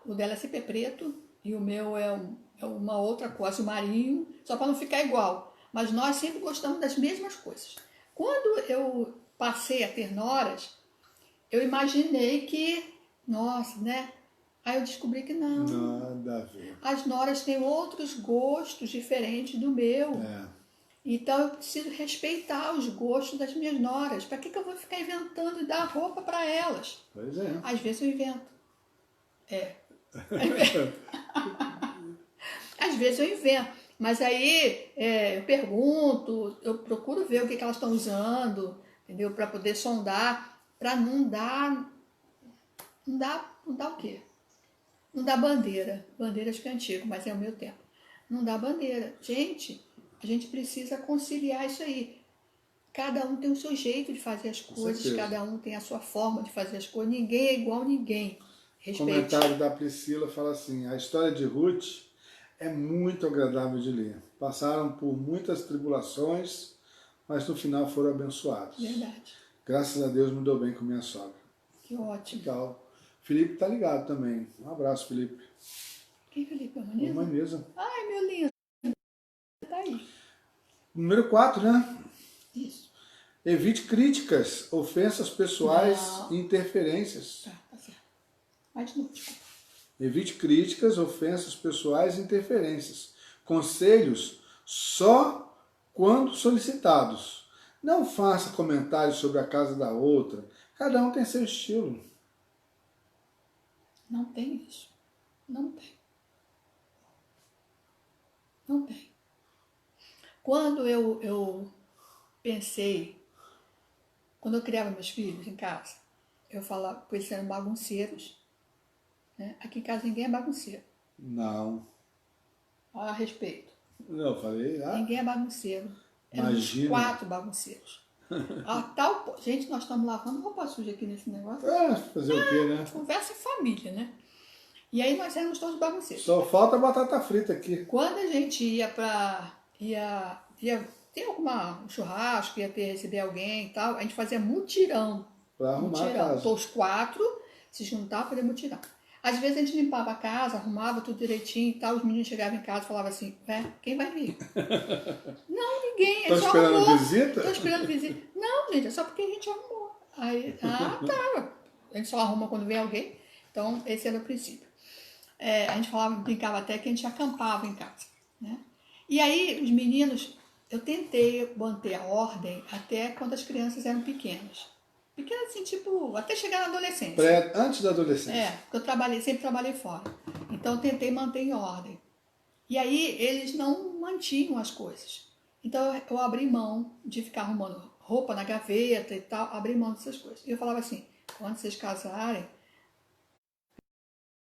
o dela é sempre preto e o meu é uma outra cor, azul marinho, só para não ficar igual. Mas nós sempre gostamos das mesmas coisas. Quando eu passei a ter noras, eu imaginei que, nossa, né? Aí eu descobri que não. Nada a ver. As noras têm outros gostos diferentes do meu. É. Então eu preciso respeitar os gostos das minhas noras. Para que eu vou ficar inventando e dar roupa para elas? Pois é. Às vezes eu invento. Às vezes eu invento. Mas aí eu pergunto, eu procuro ver o que elas estão usando, entendeu? Para poder sondar, para não dar o quê? Não dá bandeira. Bandeira acho que é antigo, mas é o meu tempo. Não dá bandeira. Gente, a gente precisa conciliar isso aí. Cada um tem o seu jeito de fazer as coisas, cada um tem a sua forma de fazer as coisas. Ninguém é igual a ninguém. O comentário da Priscila fala assim: a história de Ruth é muito agradável de ler. Passaram por muitas tribulações, mas no final foram abençoados. Verdade. Graças a Deus me deu bem com minha sogra. Que ótimo. Legal. Felipe tá ligado também. Um abraço, Felipe. Quem, Felipe? A Manisa? Ai, meu lindo. Tá aí. Número 4, né? Isso. Evite críticas, ofensas pessoais e interferências. Tá certo. Vai de novo, desculpa. Evite críticas, ofensas pessoais e interferências. Conselhos só quando solicitados. Não faça comentários sobre a casa da outra. Cada um tem seu estilo. Não tem isso. Não tem. Não tem. Quando eu pensei, quando eu criava meus filhos em casa, eu falava, pois eles eram bagunceiros. Né? Aqui em casa ninguém é bagunceiro. Não. A respeito. Eu falei, Ninguém é bagunceiro. Eram imagina. 4 bagunceiros. Gente, nós estamos lavando roupa suja aqui nesse negócio. Fazer o quê, né? Conversa em família, né? E aí nós éramos todos bagunceiros. Só falta batata frita aqui. Quando a gente ia ter um churrasco, receber alguém e tal, a gente fazia mutirão. Pra arrumar a casa. Então os 4 se juntavam para fazer mutirão. Às vezes a gente limpava a casa, arrumava tudo direitinho e tal, os meninos chegavam em casa e falavam assim, quem vai vir? Não, ninguém. Tô esperando visita? Tô esperando visita. Não, gente, é só porque a gente arrumou. Aí, tá. A gente só arruma quando vem alguém. Então, esse era o princípio. A gente brincava até que a gente acampava em casa. Né? E aí, os meninos, eu tentei manter a ordem até quando as crianças eram pequenas. Pequenas assim, tipo, até chegar na adolescência. Antes da adolescência. Porque eu sempre trabalhei fora. Então, eu tentei manter em ordem. E aí, eles não mantinham as coisas. Então, eu abri mão de ficar arrumando roupa na gaveta e tal, abri mão dessas coisas. E eu falava assim, quando vocês casarem,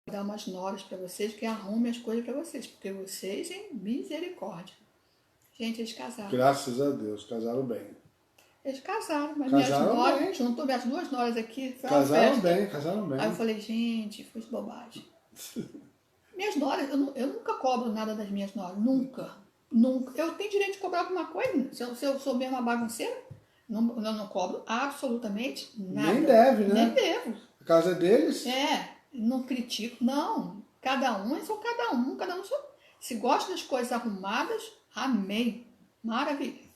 vou dar umas noras para vocês que arrumem as coisas para vocês, porque vocês têm misericórdia. Gente, eles casaram. Graças a Deus, casaram bem. Eles casaram, mas casaram minhas noras, bem. juntou minhas 2 noras aqui, foi Casaram uma festa. bem. Aí eu falei, gente, foi bobagem. Minhas noras, eu nunca cobro nada das minhas noras, nunca. Nunca. Eu tenho direito de cobrar alguma coisa? Se eu sou mesmo uma bagunceira, eu não cobro absolutamente nada. Nem deve, né? Nem devo. A casa é deles. Não critico, não. Cada um é só cada um só. Se gosta das coisas arrumadas, amém. Maravilha.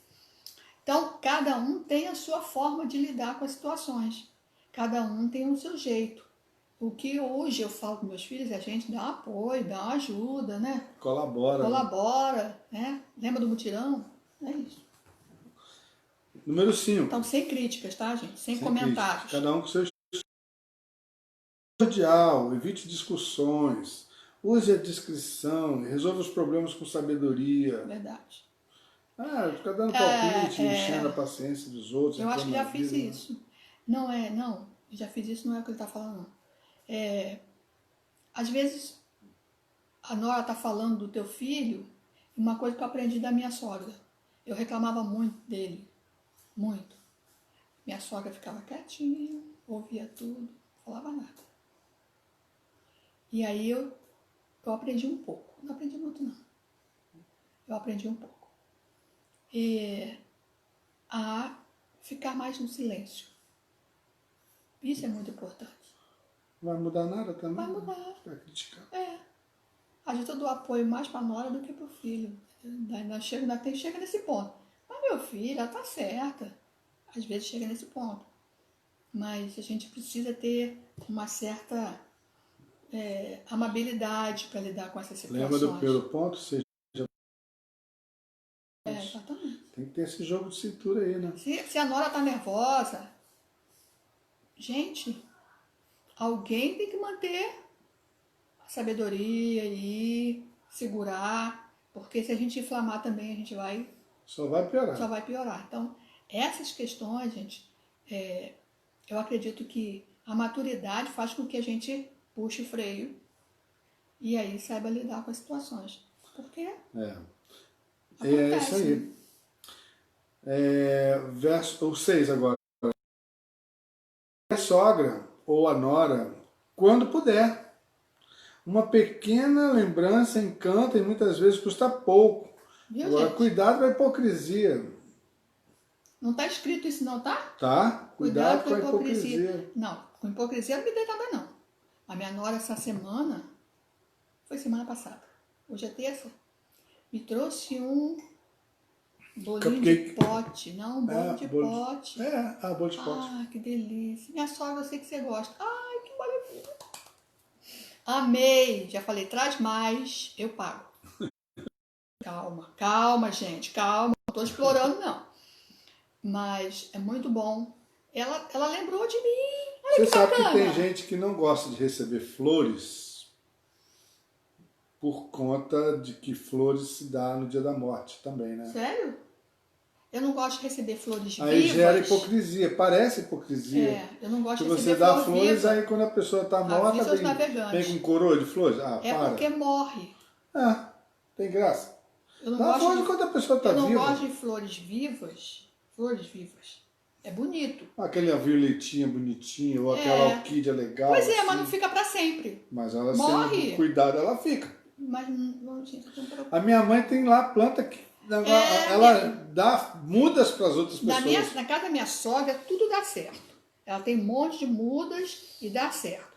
Então, cada um tem a sua forma de lidar com as situações. Cada um tem o seu jeito. O que hoje eu falo com meus filhos é a gente dá um apoio, dá uma ajuda, né? Colabora. Né? Lembra do mutirão? É isso. Número 5. Então, sem críticas, tá, gente? Sem comentários. Críticas. Cada um com seu cordial, evite discussões, use a discrição, resolva os problemas com sabedoria. Verdade. Fica dando palpite, enchendo a paciência dos outros. Eu acho que já fiz isso. Não, já fiz isso, não é o que ele está falando, não. Às vezes, a Nora está falando do teu filho, uma coisa que eu aprendi da minha sogra. Eu reclamava muito dele, muito. Minha sogra ficava quietinha, ouvia tudo, não falava nada. E aí eu aprendi um pouco. Não aprendi muito, não. Eu aprendi um pouco. A ficar mais no silêncio. Isso é muito importante. Não vai mudar nada também? Vai mudar. Vai criticar. A gente dá apoio mais para a nora do que para o filho. Chega nesse ponto. Mas meu filho, ela tá certa. Às vezes chega nesse ponto. Mas a gente precisa ter uma certa amabilidade para lidar com essas situações. Lembra do primeiro ponto? Exatamente. Tem que ter esse jogo de cintura aí, né? Se a nora tá nervosa, gente, alguém tem que manter a sabedoria aí, segurar, porque se a gente inflamar também, a gente vai... Só vai piorar. Só vai piorar. Então, essas questões, gente, eu acredito que a maturidade faz com que a gente puxe o freio e aí saiba lidar com as situações. Porque é isso aí. Verso 6 agora. A sogra ou a nora, quando puder. Uma pequena lembrança encanta e muitas vezes custa pouco. Viu, agora, gente? cuidado com a hipocrisia. Não está escrito isso não, tá? Tá? Cuidado com a hipocrisia. Não, com hipocrisia não me dei nada não. A minha nora essa semana, foi semana passada, hoje é terça, me trouxe um bolinho de pote. Não, um bolo de pote. Bolo de pote. Ah, que delícia. Minha sogra, eu sei que você gosta. Ai, que maravilha. Amei. Já falei, traz mais, eu pago. Calma, gente, calma. Não estou explorando, não. Mas é muito bom. Ela lembrou de mim. Olha você que sabe bacana. que tem gente que não gosta de receber flores por conta de que flores se dá no dia da morte também, né? Sério? Eu não gosto de receber flores vivas. Aí gera hipocrisia, parece hipocrisia. Eu não gosto de que receber você dá flor flores, viva. aí quando a pessoa está morta, vem com coroa de flores. Porque morre. Tem graça. Eu não dá gosto flor de quando a pessoa está viva. Eu não gosto de flores vivas. Flores vivas. É bonito. Aquela violetinha bonitinha, ou aquela orquídea legal. Pois assim. mas não fica para sempre. Mas ela morre. Sendo cuidada, ela fica. Mas não, gente, a minha mãe tem lá planta que ela dá mudas para as outras pessoas. Na casa da minha sogra, tudo dá certo. Ela tem um monte de mudas e dá certo.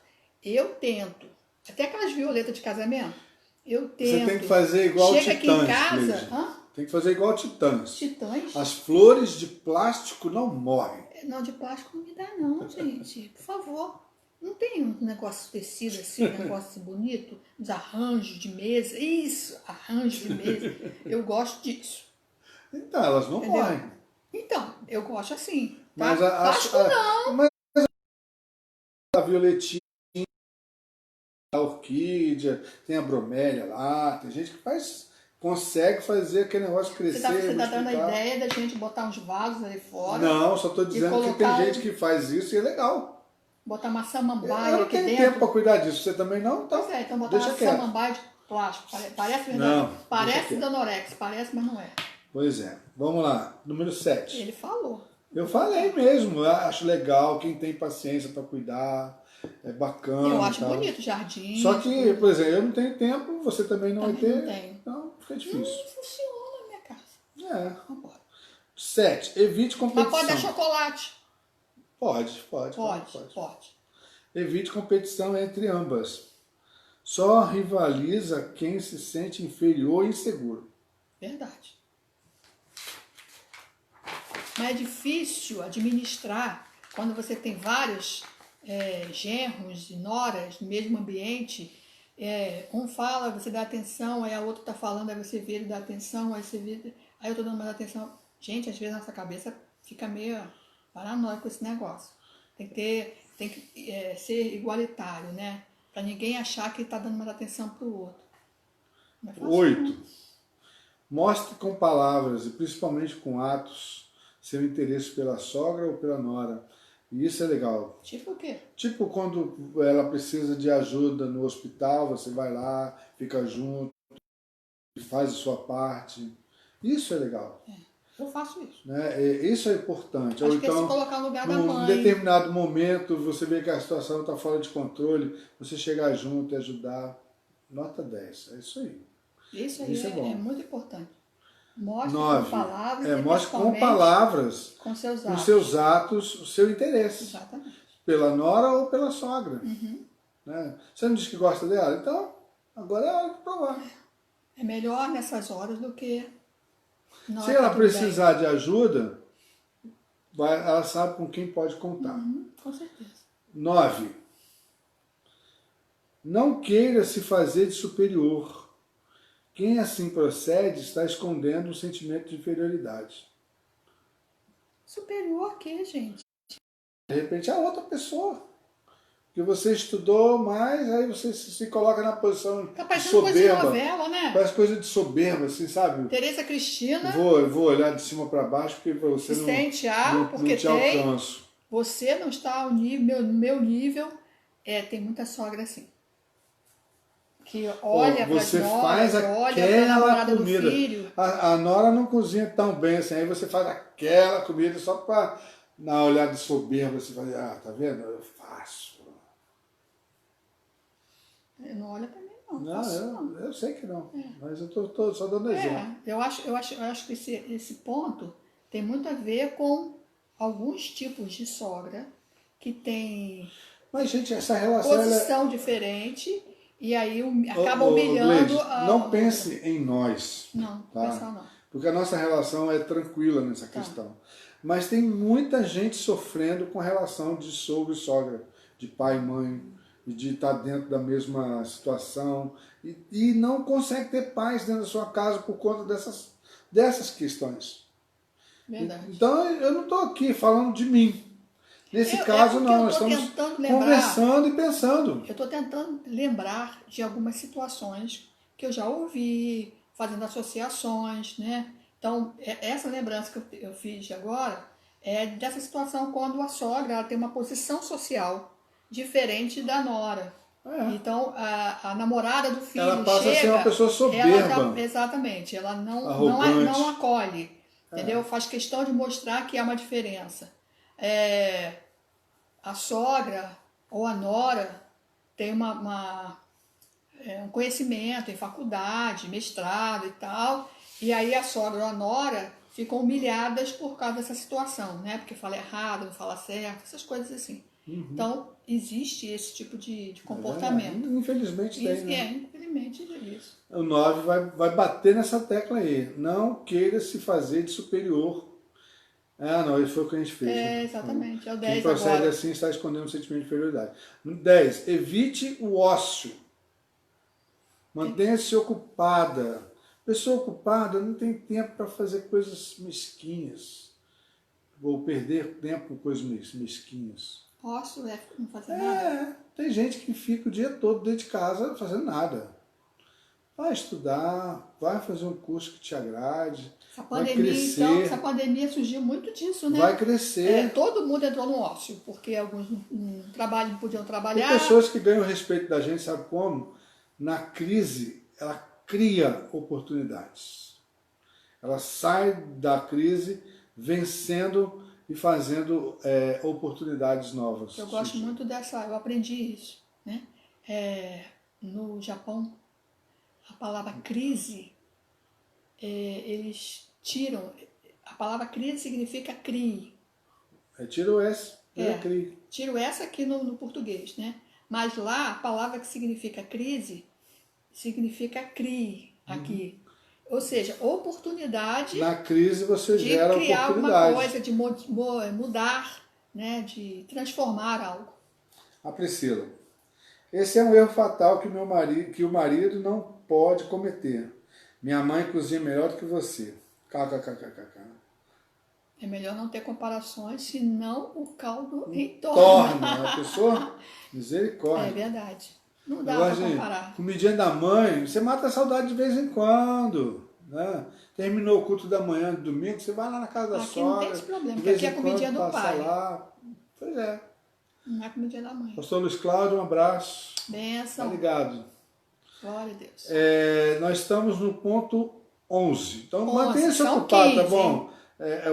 Eu tento. Até aquelas violetas de casamento, eu tento. Você tem que fazer igual Chega Titãs. Aqui em casa... Tem que fazer igual Titãs. Titãs? As flores de plástico não morrem. Não, de plástico não me dá não, gente. Por favor. Não tem um negócio de tecido assim, um negócio assim bonito? Uns arranjos de mesa. Isso, arranjo de mesa. Eu gosto disso. Então, elas não morrem. Então, eu gosto assim. Mas plástico não. Mas a violetinha, a orquídea, tem a bromélia lá, tem gente que consegue fazer aquele negócio crescer. Você tá dando a ideia da gente botar uns vasos ali fora? Não, só estou dizendo que tem gente que faz isso e é legal. Botar uma samambaia aqui dentro. Eu não tenho tempo para cuidar disso. Você também não? Então, pois então botar uma samambaia de plástico. Parece verdade. Não, parece Danorex. Parece, mas não é. Pois é. Vamos lá. Número 7. Ele falou. Eu falei mesmo. Eu acho legal quem tem paciência para cuidar. é bacana. Eu acho tal. bonito, jardim. Só que, por exemplo, eu não tenho tempo, você também não vai Também ter. não tenho. Então fica Não difícil. funciona na minha casa. É. Vambora. 7. Evite Mas pode dar competição. chocolate. Pode, claro que Pode. Evite competição entre ambas. Só rivaliza quem se sente inferior e inseguro. Verdade. Mas é difícil administrar quando você tem vários genros e noras no mesmo ambiente. Um fala, você dá atenção, aí a outra está falando, aí você vira e dá atenção, aí você vira, aí eu estou dando mais atenção. Gente, às vezes a nossa cabeça fica meio paranoica com esse negócio. Tem que ser igualitário, né? Para ninguém achar que está dando mais atenção para o outro. Não é fácil, 8. não. Mostre com palavras e principalmente com atos seu interesse pela sogra ou pela nora. E isso é legal. Tipo o quê? Tipo quando ela precisa de ajuda no hospital, você vai lá, fica junto, faz a sua parte. Isso é legal. Eu faço isso. Né? Isso é importante. Acho Ou que é se então, colocar no lugar da num mãe. determinado momento, você vê que a situação está fora de controle, você chegar junto e ajudar. Nota 10. É isso aí. Isso aí Isso é bom. é muito importante. Mostre 9. com palavras e Mostre com principalmente palavras, com seus com atos. seus atos, o seu interesse. Exatamente. Pela nora ou pela sogra. Né? Você não diz que gosta dela? Então, agora é hora de provar. É melhor nessas horas do que na Se hora ela que tudo precisar de ajuda, ela sabe com quem pode contar. bem. Com certeza. 9. Não queira se fazer de superior. Quem assim procede está escondendo um sentimento de inferioridade. Superior a quê, gente? De repente é outra pessoa. Que você estudou mais, aí você se coloca na posição Tá de parecendo coisa de soberba. novela, né? Parece coisa de soberba, assim, sabe? Tereza Cristina Eu vou olhar de cima para baixo porque você se não, sente porque não te tem. alcanço. Você não está ao nível, no meu nível. Tem muita sogra assim. Que olha para as Você faz noras, olha para a aquela namorada do comida. filho. A nora não cozinha tão bem assim, aí você faz aquela comida só para, na olhada de soberba, você fala, tá vendo? Eu faço. Não olha para mim, não. Não, Faço, não. eu sei que não, mas eu tô só dando exemplo. Eu acho que esse ponto tem muito a ver com alguns tipos de sogra que tem Mas, gente, essa relação... ela é- posição diferente e aí acaba Ô, humilhando Gleide, a não outra. pense em nós. Não, Tá? pensar não. Porque a nossa relação é tranquila nessa questão. Mas tem muita gente sofrendo com a relação de sogro e sogra, de pai e mãe, e de estar dentro da mesma situação, e não consegue ter paz dentro da sua casa por conta dessas questões. Verdade. Então eu não estou aqui falando de mim. Nesse caso, porque não, eu nós tô estamos tentando lembrar. conversando e pensando. Eu estou tentando lembrar de algumas situações que eu já ouvi, fazendo associações, né? Então, essa lembrança que eu fiz agora é dessa situação quando a sogra ela tem uma posição social diferente da nora. Então, a namorada do filho Ela passa chega... a ser uma pessoa soberba. Exatamente, ela não Arrogante. acolhe, entendeu? Faz questão de mostrar que há uma diferença. A sogra ou a nora tem um conhecimento em faculdade, mestrado e tal, e aí a sogra ou a nora ficam humilhadas por causa dessa situação, né? Porque fala errado, não fala certo, essas coisas assim. Então, existe esse tipo de comportamento. Infelizmente tem, né? Infelizmente é isso. O 9 vai bater nessa tecla aí. Não queira se fazer de superior. Não, isso foi o que a gente fez. Né? Exatamente. É o Quem 10 procede agora. assim está escondendo um sentimento de inferioridade. 10. Evite o ócio. Mantenha-se ocupada. Pessoa ocupada não tem tempo para fazer coisas mesquinhas. Ou perder tempo com coisas mesquinhas. Posso não fazer nada? Tem gente que fica o dia todo dentro de casa fazendo nada. Vai estudar, vai fazer um curso que te agrade, vai crescer. Então, essa pandemia surgiu muito disso, né? Vai crescer. Todo mundo entrou no ócio, porque alguns não podiam trabalhar. Tem pessoas que ganham o respeito da gente, sabe como? Na crise, ela cria oportunidades. Ela sai da crise vencendo e fazendo oportunidades novas. Eu gosto muito dessa, eu aprendi isso, né? No Japão, a palavra crise, eles tiram, a palavra crise significa crie. Tiro esse, crie. Tiro essa aqui no português, né? Mas lá, a palavra que significa crise, significa crie aqui. Ou seja, oportunidade. Na crise você gera de criar oportunidade. alguma coisa, de mudar, né? De transformar algo. A Priscila. Esse é um erro fatal que o marido não pode cometer. Minha mãe cozinha melhor do que você. KKKKK. É melhor não ter comparações, senão o caldo entorna. Torna a pessoa misericórdia. É verdade. Não dá para comparar. Comidinha da mãe, você mata a saudade de vez em quando. Né? Terminou o culto da manhã do domingo, você vai lá na casa da aqui sogra. Aqui não tem esse problema, porque aqui é a comidinha do pai. Lá. Pois é. Não é a comidinha da mãe. Pastor Luiz Cláudio, um abraço. Benção. Tá ligado. Glória a Deus. Nós estamos no ponto 11. Então mantenha-se ocupado, 15, tá bom?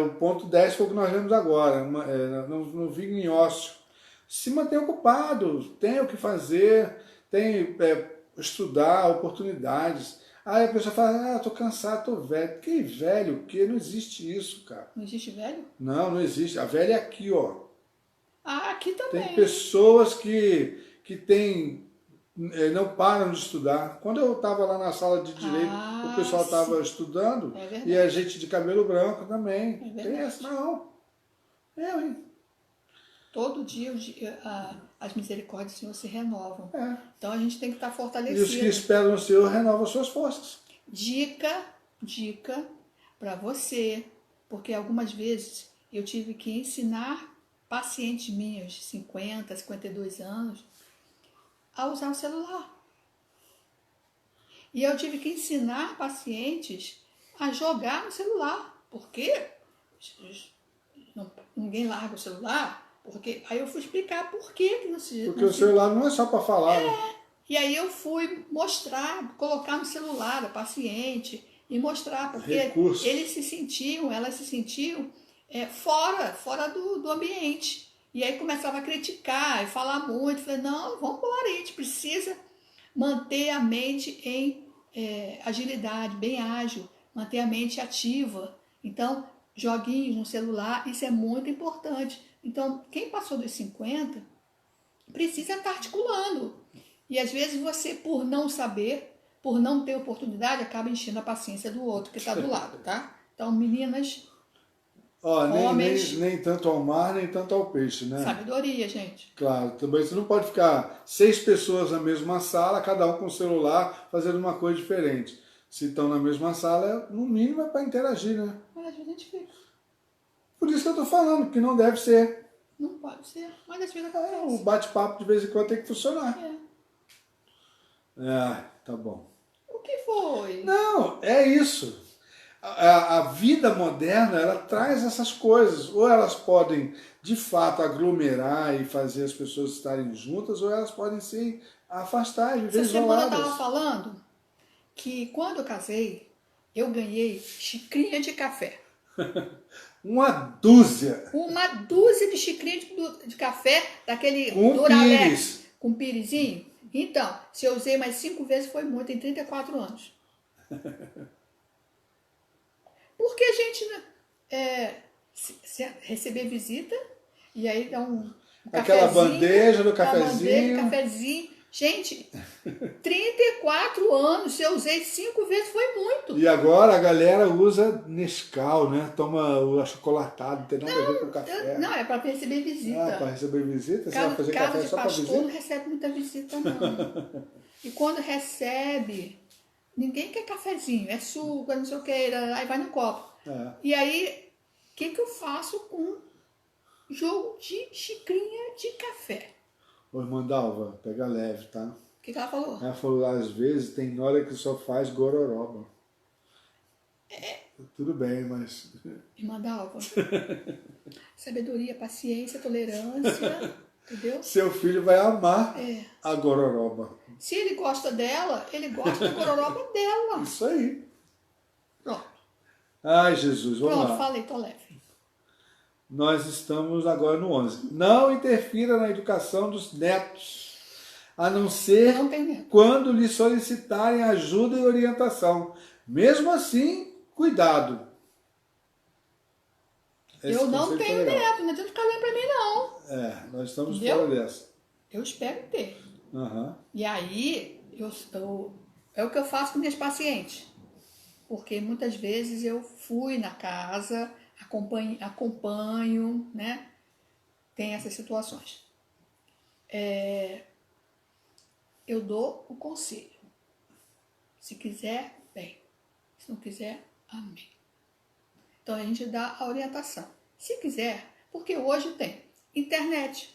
O ponto 10 foi o que nós lemos agora. Não vive em ócio. Se mantenha ocupado, tem o que fazer, tem estudar, oportunidades. Aí a pessoa fala, tô cansado, tô velho. Que velho? Que não existe isso, cara. Não existe velho? Não existe. A velha é aqui, ó. Aqui também. Tem pessoas que não param de estudar. Quando eu estava lá na sala de direito, o pessoal estava estudando, e a gente de cabelo branco também. Tem essa, não. Todo dia as misericórdias do Senhor se renovam. Então a gente tem que estar fortalecido. E os que esperam no Senhor renovam suas forças. Dica para você, porque algumas vezes eu tive que ensinar pacientes minhas de 50, 52 anos a usar o celular. E eu tive que ensinar pacientes a jogar no celular. Por quê? Ninguém larga o celular. Porque aí eu fui explicar por quê que não se... Porque o celular não é só para falar. E aí eu fui mostrar, colocar no celular a paciente e mostrar, porque Recursos. elas se sentiam fora do ambiente. E aí começava a criticar e falar muito. Falei, não, vamos embora, a gente precisa manter a mente em agilidade, bem ágil, manter a mente ativa. Então, joguinhos no celular, isso é muito importante. Então, quem passou dos 50 precisa estar articulando. E às vezes você, por não saber, por não ter oportunidade, acaba enchendo a paciência do outro que está do lado, tá? Então, meninas... nem tanto ao mar, nem tanto ao peixe, né? Sabedoria, gente. Claro, também você não pode ficar 6 pessoas na mesma sala, cada um com o celular, fazendo uma coisa diferente. Se estão na mesma sala, no mínimo é para interagir, né? Mas às vezes a gente fica. Por isso que eu estou falando, que não deve ser. Não pode ser, mas às vezes acontece. O bate-papo de vez em quando tem que funcionar. Tá bom. O que foi? Não, é isso. A vida moderna, ela traz essas coisas. Ou elas podem, de fato, aglomerar e fazer as pessoas estarem juntas, ou elas podem se afastar e viver isoladas. Você estava falando que quando eu casei, eu ganhei xicrinha de café. Uma dúzia. Uma dúzia de xicrinha de café, daquele com Duralex, pires. Com pirizinho. Então, se eu usei mais 5 vezes, foi muito, em 34 anos. Porque a gente receber visita, e aí dá um aquela bandeja do cafezinho. Gente, 34 anos, se eu usei 5 vezes, foi muito. E agora a galera usa Nescau, né? Toma o achocolatado, não tem nada a ver com café. Não, é para receber visita. Para receber visita? Você vai fazer Casa café de só para visita? pastor não recebe muita visita, não. E quando recebe, ninguém quer cafezinho, é suco, não sei o que, aí vai no copo. E aí, o que eu faço com jogo de xicrinha de café? Ô, irmã Dalva, pega leve, tá? O que ela falou? Ela falou, às vezes tem hora que só faz gororoba. Tudo bem, mas... Irmã Dalva, sabedoria, paciência, tolerância, entendeu? Seu filho vai amar a gororoba. Se ele gosta dela, ele gosta da gororoba dela. Isso aí. Pronto. Ai, Jesus, vamos lá. Pronto, falei, tô leve. Nós estamos agora no 11. Não interfira na educação dos netos, a não ser Não tem neto. quando lhe solicitarem ajuda e orientação. Mesmo assim, cuidado. Esse Eu não conselho foi tenho legal. neto, não adianta ficar olhando pra mim, não. É, nós estamos Entendeu? fora dessa. Eu espero ter. Aham. E aí, é o que eu faço com minhas pacientes. Porque muitas vezes eu fui na casa, acompanho, né? Tem essas situações. Eu dou o conselho. Se quiser, bem. Se não quiser, amém. Então a gente dá a orientação. Se quiser, porque hoje tem internet.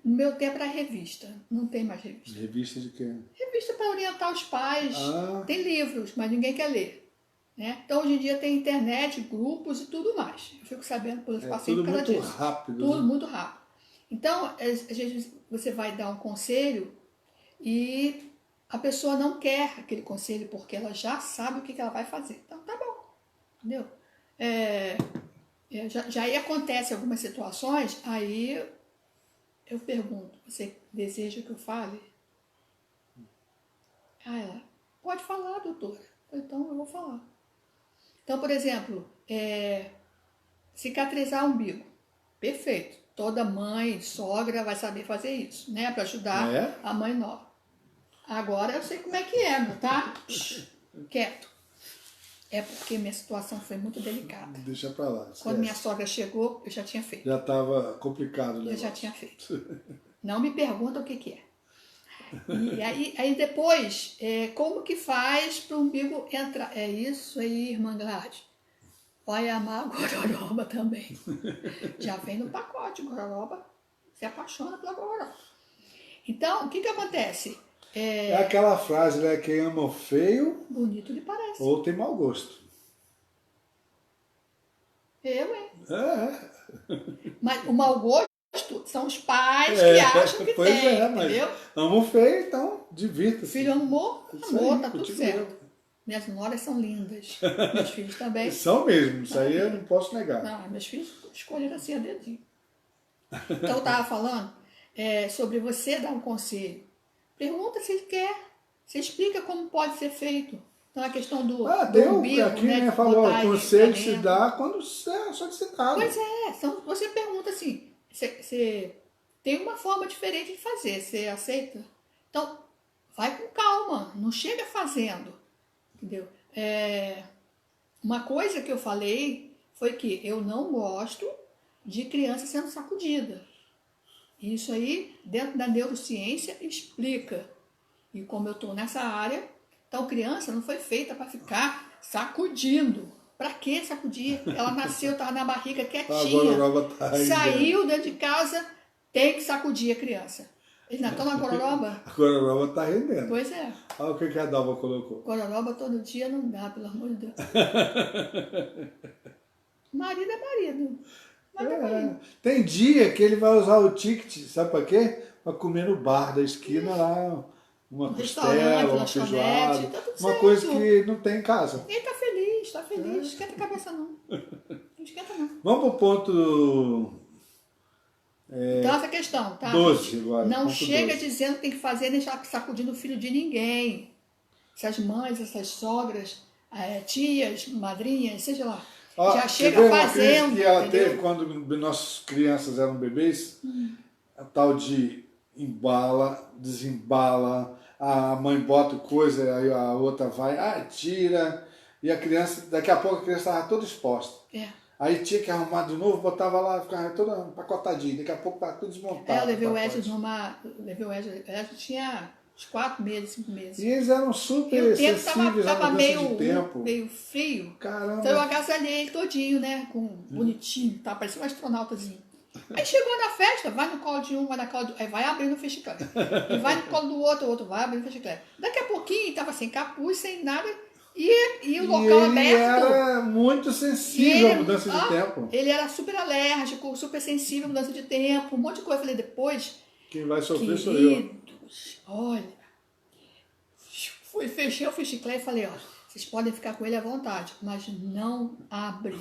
No meu tempo era revista, não tem mais revista. Revista de quê? Revista para orientar os pais. Ah. Tem livros, mas ninguém quer ler. Né? Então hoje em dia tem internet, grupos e tudo mais. Eu fico sabendo pelos pacientes Tudo por causa muito disso. rápido. Tudo né? muito rápido. Então, às vezes você vai dar um conselho e a pessoa não quer aquele conselho porque ela já sabe o que ela vai fazer. Então tá bom, entendeu? Já aí acontece algumas situações, aí eu pergunto, você deseja que eu fale? Ah, ela, pode falar, doutora. Então eu vou falar. Então, por exemplo, cicatrizar o umbigo. Perfeito. Toda mãe, sogra vai saber fazer isso, né? Para ajudar a mãe nova. Agora eu sei como é que é, não tá? Quieto. É porque minha situação foi muito delicada. Deixa pra lá. Esquece. Quando minha sogra chegou, eu já tinha feito. Já estava complicado o Eu negócio. já tinha feito. Não me pergunta o que é. E aí depois, como que faz para o umbigo entrar? É isso aí, irmã Gladys. Vai amar a gororoba também. Já vem no pacote, gororoba. Se apaixona pela gororoba. Então, o que acontece? É aquela frase, né? Quem ama o feio... Bonito lhe parece. Ou tem mau gosto. Eu, hein? É. Mas o mau gosto são os pais que acham que pois tem, mas entendeu? ama o feio, então divirta-se. Filho amor, Isso amor, aí, tá tudo contigo certo. mesmo. Minhas noras são lindas. Meus filhos também. São mesmo, isso aí eu não posso negar. Não, meus filhos escolheram assim a dedinho. Então eu tava falando sobre você dar um conselho. Pergunta se ele quer. Você explica como pode ser feito. Então a questão do umbigo, aqui, né, de falou, botar o ele conselho pra se dentro. dá quando é solicitado. Pois é, então você pergunta assim, você tem uma forma diferente de fazer, você aceita? Então, vai com calma, não chega fazendo, entendeu? Uma coisa que eu falei foi que eu não gosto de criança sendo sacudida. Isso aí, dentro da neurociência, explica. E como eu estou nessa área, então criança não foi feita para ficar sacudindo. Para que sacudir? Ela nasceu, estava na barriga quietinha. Saiu dentro de casa, tem que sacudir a criança. Eles não estão na gororoba? A gororoba está rendendo. Pois é. Olha o que a Dalva colocou. Gororoba todo dia não dá, pelo amor de Deus. Marido é marido. Tem dia que ele vai usar o ticket, sabe para quê? Para comer no bar da esquina lá, uma costela, uma feijoada, tá uma coisa que não tem em casa. Ele tá feliz, tá feliz. Não esquenta a cabeça não. Não esquenta não. Vamos pro ponto... Então essa questão, tá? 12 agora. Não ponto chega 12. dizendo que tem que fazer nem sacudindo o filho de ninguém. Essas mães, essas sogras, tias, madrinhas, seja lá. Já chega fazendo. Que ela teve quando nossas crianças eram bebês, a tal de embala, desembala, a mãe bota coisa, aí a outra vai, tira, e a criança, daqui a pouco a criança estava toda exposta. Aí tinha que arrumar de novo, botava lá, ficava toda empacotadinha, daqui a pouco estava tudo desmontado. Eu levei o Edson tinha uns 4 meses, 5 meses. E eles eram super sensíveis à mudança de tempo. Meio frio. Caramba. Então eu agasalhei ele todinho, né? Bonitinho, tá? Parecia um astronautazinho. Aí chegou na festa, vai no colo de um, vai na colo do... Aí vai abrindo o fechiclete. E vai no colo do outro, o outro vai abrindo o fechiclete. Daqui a pouquinho, tava sem capuz, sem nada, e o local aberto. Ele era muito sensível à mudança de tempo. Ele era super alérgico, super sensível à mudança de tempo, um monte de coisa. Eu falei, depois... Quem vai sofrer sou eu. Olha, fechei o chiclete e falei, ó, vocês podem ficar com ele à vontade, mas não abre.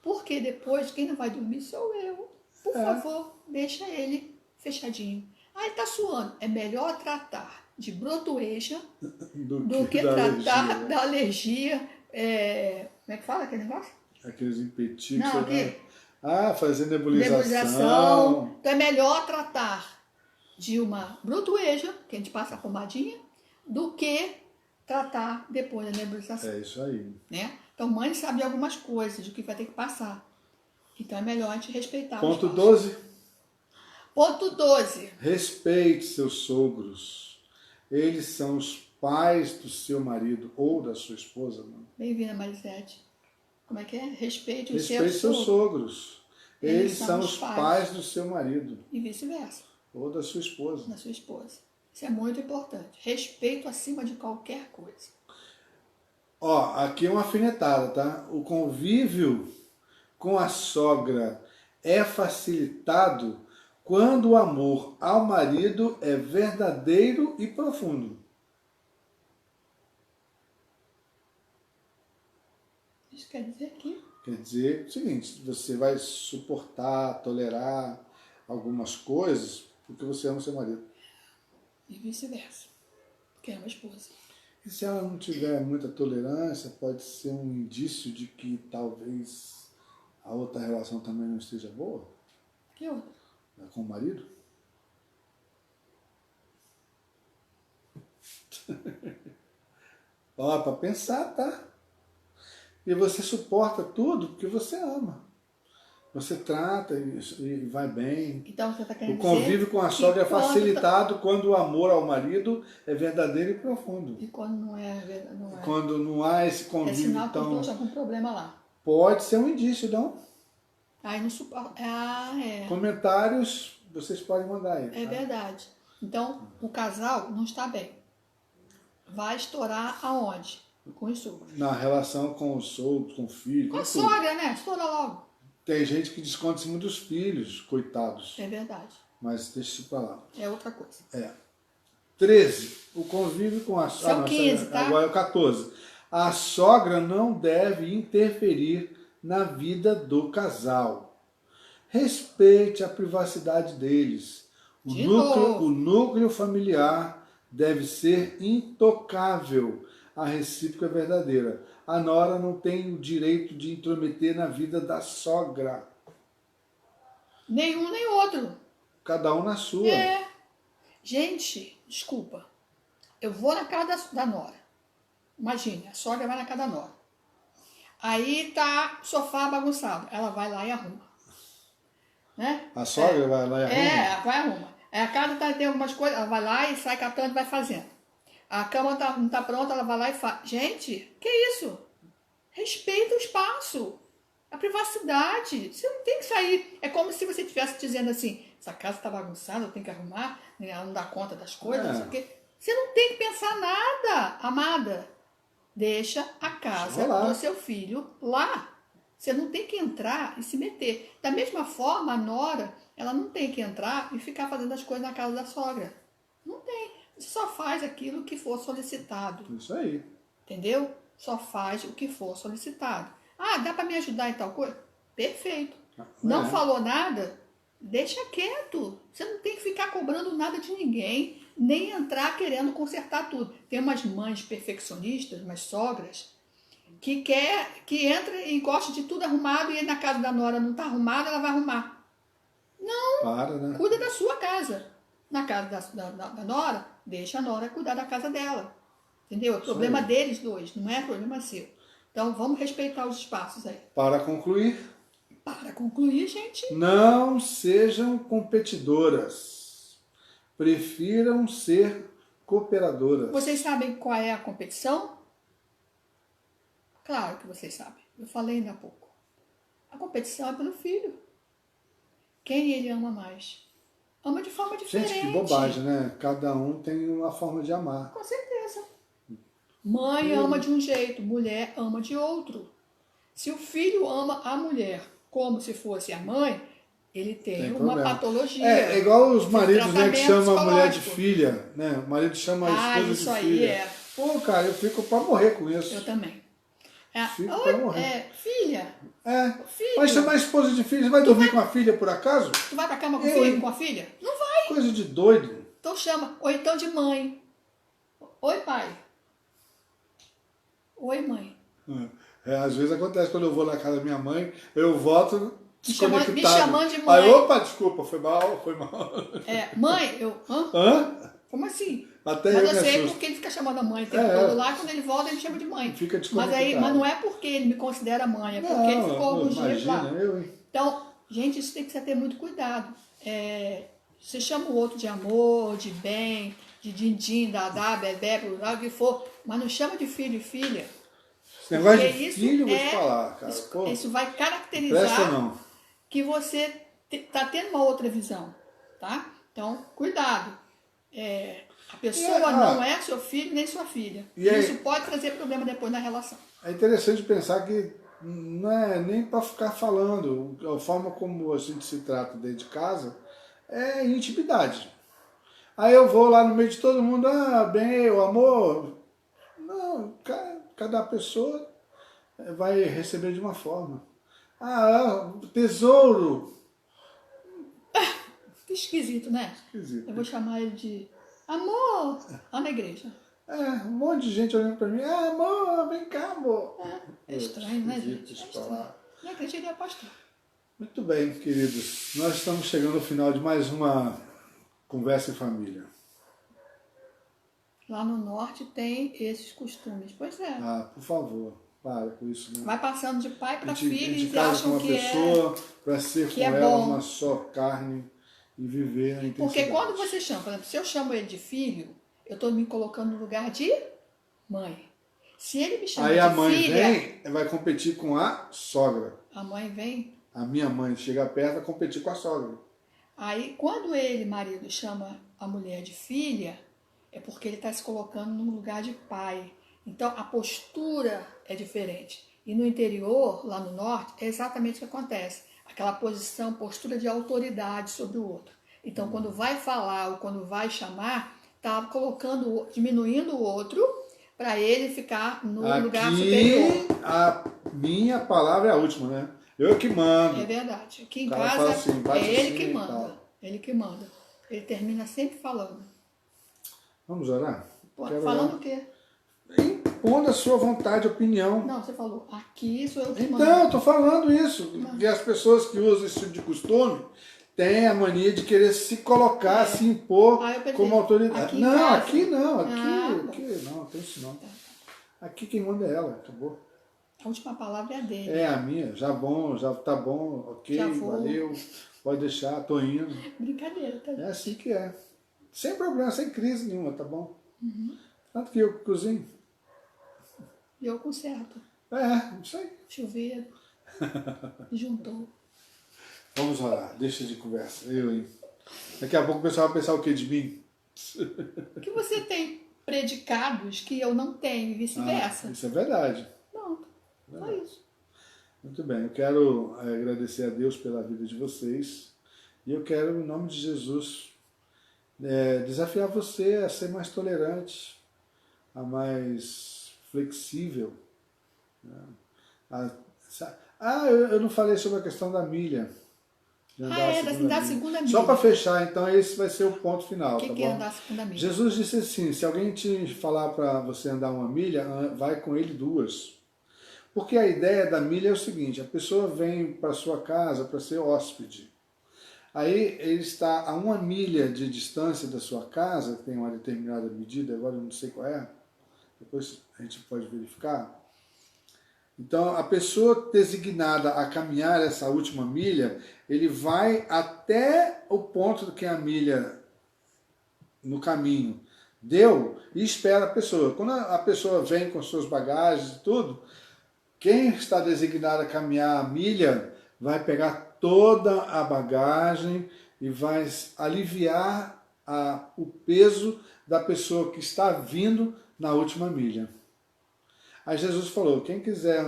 Porque depois quem não vai dormir sou eu. Por favor, deixa ele fechadinho. Ah, ele tá suando. É melhor tratar de brotoeja do que da tratar alergia, né? da alergia. Como é que fala aquele negócio? Aqueles impeticos. Não, Né? aqui. Ah, fazer Nebulização. nebulização. Então é melhor tratar de uma brotoeja, que a gente passa a pomadinha, do que tratar depois da nebulização. É isso aí. Né? Então, mãe sabe algumas coisas, o que vai ter que passar. Então, é melhor a gente respeitar Ponto os passos. 12. Ponto 12. Respeite seus sogros. Eles são os pais do seu marido ou da sua esposa. Mano. Bem-vinda, Marisete. Como é que é? Respeite os Respeite seus sogros. Eles são os pais do seu marido. E vice-versa. Ou da sua esposa. Da sua esposa. Isso é muito importante. Respeito acima de qualquer coisa. Ó, aqui é uma alfinetada, tá? O convívio com a sogra é facilitado quando o amor ao marido é verdadeiro e profundo. Isso quer dizer que... Quer dizer o seguinte, você vai suportar, tolerar algumas coisas porque você ama seu marido. E vice-versa. Porque ama a esposa. E se ela não tiver muita tolerância, pode ser um indício de que talvez a outra relação também não esteja boa? Que outra? Com o marido? Ó, para pensar, tá? E você suporta tudo porque você ama. Você trata e vai bem. Então você está querendo dizer... O convívio com a sogra é facilitado quando o amor ao marido é verdadeiro e profundo. E quando não é... Quando não há esse convívio, é sinal que então... os dois algum problema lá. Pode ser um indício, não? Aí não suporta... Ah, é. Comentários, vocês podem mandar aí. É verdade. Então, o casal não está bem. Vai estourar aonde? Com os sogros. Na relação com os sogros, com o filho. Com a sogra, né? Estoura logo. Tem gente que desconta em cima dos filhos, coitados. É verdade. Mas deixa isso pra lá. É outra coisa. 13. O convívio com a sogra. São 15, tá? Agora é o 14. A sogra não deve interferir na vida do casal. Respeite a privacidade deles. O núcleo familiar deve ser intocável. A recíproca é verdadeira. A nora não tem o direito de intrometer na vida da sogra. Nenhum nem outro. Cada um na sua. Gente, desculpa. Eu vou na casa da nora. Imagine, a sogra vai na casa da nora. Aí tá o sofá bagunçado. Ela vai lá e arruma. Né? A sogra vai lá e arruma? Vai e arruma. Aí a casa tem algumas coisas, ela vai lá e sai catando e vai fazendo. A cama não tá pronta, ela vai lá e faz. Gente, que isso? Respeita o espaço, a privacidade. Você não tem que sair. É como se você estivesse dizendo assim, essa casa está bagunçada, eu tenho que arrumar, ela não dá conta das coisas, não sei o quê. Você não tem que pensar nada, amada. Deixa a casa do seu filho lá. Você não tem que entrar e se meter. Da mesma forma, a nora, ela não tem que entrar e ficar fazendo as coisas na casa da sogra. Não tem. Você só faz aquilo que for solicitado. Isso aí. Entendeu? Só faz o que for solicitado. Ah, dá para me ajudar em tal coisa? Perfeito. Não falou nada? Deixa quieto. Você não tem que ficar cobrando nada de ninguém, nem entrar querendo consertar tudo. Tem umas mães perfeccionistas, umas sogras, que entra e gosta de tudo arrumado e na casa da nora não está arrumada, ela vai arrumar. Não. Cuida da sua casa. Na casa da nora, deixa a nora cuidar da casa dela. Entendeu? É problema deles dois, não é problema seu. Então, vamos respeitar os espaços aí. Para concluir, gente. Não sejam competidoras. Prefiram ser cooperadoras. Vocês sabem qual é a competição? Claro que vocês sabem. Eu falei ainda há pouco. A competição é pelo filho. Quem ele ama mais? Ama de forma diferente. Gente, que bobagem, né? Cada um tem uma forma de amar. Com certeza. Mãe ama de um jeito, mulher ama de outro. Se o filho ama a mulher como se fosse a mãe, ele tem uma patologia. É igual os maridos, né, que chamam a mulher de filha, né? O marido chama a esposa de filha. Isso aí é. Pô, cara, eu fico pra morrer com isso. Eu também. Fico para Oi, morrer. filha, filho. Vai chamar a esposa de filha, você vai dormir com a filha por acaso? Tu vai pra cama com o Eu, filho, hein? com a filha? Não vai. Coisa de doido. Então chama. Ou então de mãe. Oi, pai. Oi, mãe. Às vezes acontece quando eu vou na casa da minha mãe, eu volto desconectado. Me chamando de mãe. Aí, opa, desculpa, foi mal. Mãe, hã? Hã? Como assim? Até Mas eu eu me sei assusto. porque ele fica chamando a mãe o tempo todo lá, quando ele volta ele chama de mãe. Fica mas desconectado. não é porque ele me considera mãe, é porque ele ficou alguns dias lá. Hein? Então, gente, isso tem que ter muito cuidado. Você chama o outro de amor, de bem, de din-din, dadá, bebê, o que for, mas não chama de filho e filha. Esse negócio de filho, eu vou te falar, cara. Isso vai caracterizar presta não. que você está tendo uma outra visão, tá? Então, cuidado. A pessoa não é seu filho nem sua filha. Isso pode trazer problema depois na relação. É interessante pensar que não é nem para ficar falando. A forma como a gente se trata dentro de casa é intimidade. Aí eu vou lá no meio de todo mundo, bem, o amor. Não, cada pessoa vai receber de uma forma. Tesouro. Esquisito, né? Esquisito. Eu vou chamar ele de amor lá na igreja. Um monte de gente olhando pra mim. Amor, vem cá, amor. É estranho, né, gente? É estranho. Na igreja ele é pastor. Muito bem, queridos. Nós estamos chegando ao final de mais uma Conversa em Família. Lá no norte tem esses costumes. Pois é. Por favor, para com isso. Né? Vai passando de pai para filho e acham uma que pessoa para ser que com ela bom. uma só carne e viver na intensidade. Porque quando você chama, por exemplo, se eu chamo ele de filho, eu estou me colocando no lugar de mãe. Se ele me chama de filha... Aí a mãe vem, vai competir com a sogra. A mãe vem... A minha mãe chega perto, vai competir com a sogra. Aí, quando ele, marido, chama a mulher de filha, é porque ele está se colocando no lugar de pai. Então, a postura é diferente. E no interior, lá no norte, é exatamente o que acontece. Aquela postura de autoridade sobre o outro. Então, quando vai falar ou quando vai chamar, está diminuindo o outro para ele ficar no lugar superior. A minha palavra é a última, né? Eu que mando. É verdade. Aqui em casa assim, é ele que manda. Ele que manda. Ele termina sempre falando. Vamos orar? Falando o quê? Impondo a sua vontade, opinião. Não, você falou, aqui sou eu que mando. Então, eu estou falando isso. E as pessoas que usam esse tipo de costume têm a mania de querer se colocar, se impor como autoridade. Aqui não. Aqui não tem isso não. Aqui quem manda é ela, acabou. A última palavra é a dele. É a minha, já tá bom, ok, valeu, pode deixar, tô indo. Brincadeira, tá? É assim que é. Sem problema, sem crise nenhuma, tá bom? Uhum. Tanto que eu cozinho. E eu conserto. Não sei. Chuveiro. Juntou. Vamos orar, deixa de conversa. Hein? Daqui a pouco o pessoal vai pensar o que de mim? Que você tem predicados que eu não tenho e vice-versa. Isso é verdade. Pronto. Só isso. Muito bem, eu quero agradecer a Deus pela vida de vocês. E eu quero, em nome de Jesus, desafiar você a ser mais tolerante, a mais flexível. Né? Eu não falei sobre a questão da milha. Da segunda milha. Só para fechar, então, esse vai ser o ponto final. O que é andar a segunda milha? Jesus disse assim, se alguém te falar para você andar uma milha, vai com ele 2. Porque a ideia da milha é o seguinte, a pessoa vem para sua casa para ser hóspede. Aí ele está a 1 milha de distância da sua casa, tem uma determinada medida, agora eu não sei qual é, depois a gente pode verificar. Então, a pessoa designada a caminhar essa última milha, ele vai até o ponto que a milha no caminho deu e espera a pessoa. Quando a pessoa vem com suas bagagens e tudo, quem está designado a caminhar a milha vai pegar toda a bagagem e vai aliviar o peso da pessoa que está vindo na última milha. Aí Jesus falou, quem quiser,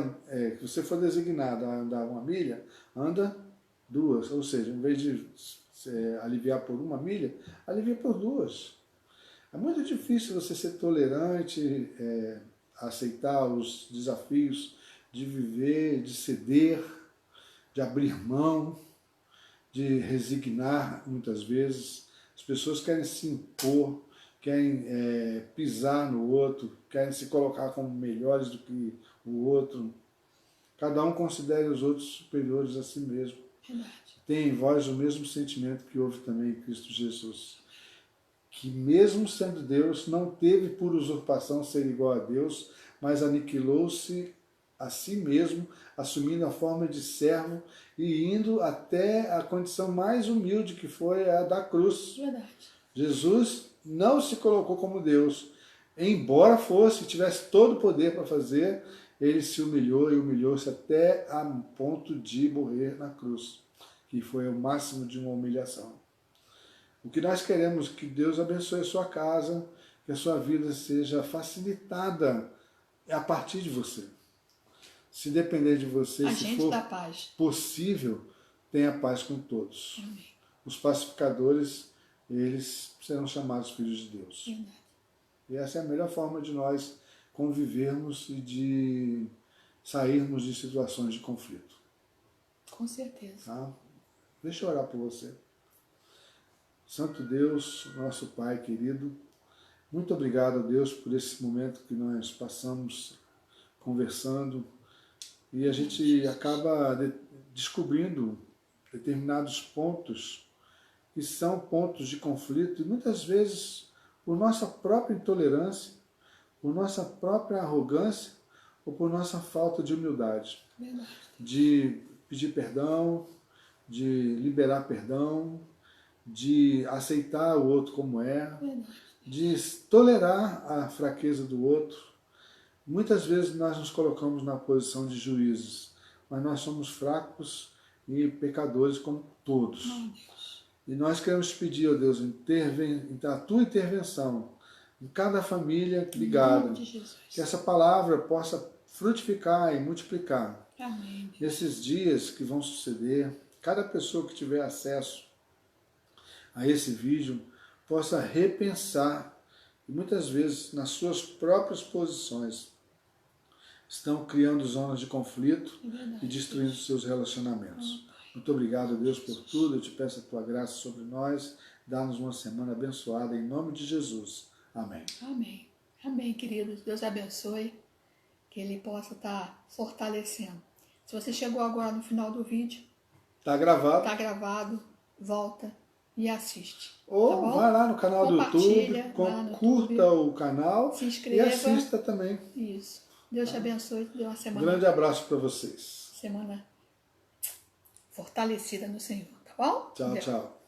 que você for designado a andar 1 milha, anda 2. Ou seja, em vez de aliviar por 1 milha, alivia por 2. É muito difícil você ser tolerante, aceitar os desafios de viver, de ceder, de abrir mão, de resignar muitas vezes. As pessoas querem se impor, querem pisar no outro, querem se colocar como melhores do que o outro. Cada um considera os outros superiores a si mesmo. Verdade. Tem em vós o mesmo sentimento que houve também em Cristo Jesus, que mesmo sendo Deus, não teve por usurpação ser igual a Deus, mas aniquilou-se a si mesmo, assumindo a forma de servo e indo até a condição mais humilde, que foi a da cruz. Verdade. Jesus não se colocou como Deus. Embora tivesse todo o poder para fazer, ele se humilhou e humilhou-se até a ponto de morrer na cruz, que foi o máximo de uma humilhação. O que nós queremos é que Deus abençoe a sua casa, que a sua vida seja facilitada a partir de você. Se depender de você, se for possível, tenha paz com todos. Amém. Os pacificadores, eles serão chamados filhos de Deus. Verdade. E essa é a melhor forma de nós convivermos e de sairmos de situações de conflito. Com certeza. Tá? Deixa eu orar por você. Santo Deus, nosso Pai querido, muito obrigado a Deus por esse momento que nós passamos conversando e a gente acaba descobrindo determinados pontos que são pontos de conflito e muitas vezes por nossa própria intolerância, por nossa própria arrogância ou por nossa falta de humildade. Verdade. De pedir perdão, de liberar perdão, de aceitar o outro como é, Verdade. de tolerar a fraqueza do outro. Muitas vezes nós nos colocamos na posição de juízes, mas nós somos fracos e pecadores como todos. E nós queremos pedir, ó Deus, a tua intervenção em cada família ligada, que essa palavra possa frutificar e multiplicar. Amém. Nesses dias que vão suceder, cada pessoa que tiver acesso a esse vídeo possa repensar, e muitas vezes nas suas próprias posições estão criando zonas de conflito e destruindo seus relacionamentos. Muito obrigado, Deus, por tudo. Eu te peço a tua graça sobre nós. Dá-nos uma semana abençoada em nome de Jesus. Amém. Amém. Amém, queridos. Deus abençoe. Que Ele possa estar fortalecendo. Se você chegou agora no final do vídeo, está gravado. Está gravado. Volta e assiste. Ou tá bom? vai lá no canal do YouTube, curta o canal se inscreva, e assista também. Isso. Deus te abençoe. Te dê uma semana. Um grande abraço para vocês. Semana fortalecida no Senhor, tá bom? Tchau, tchau.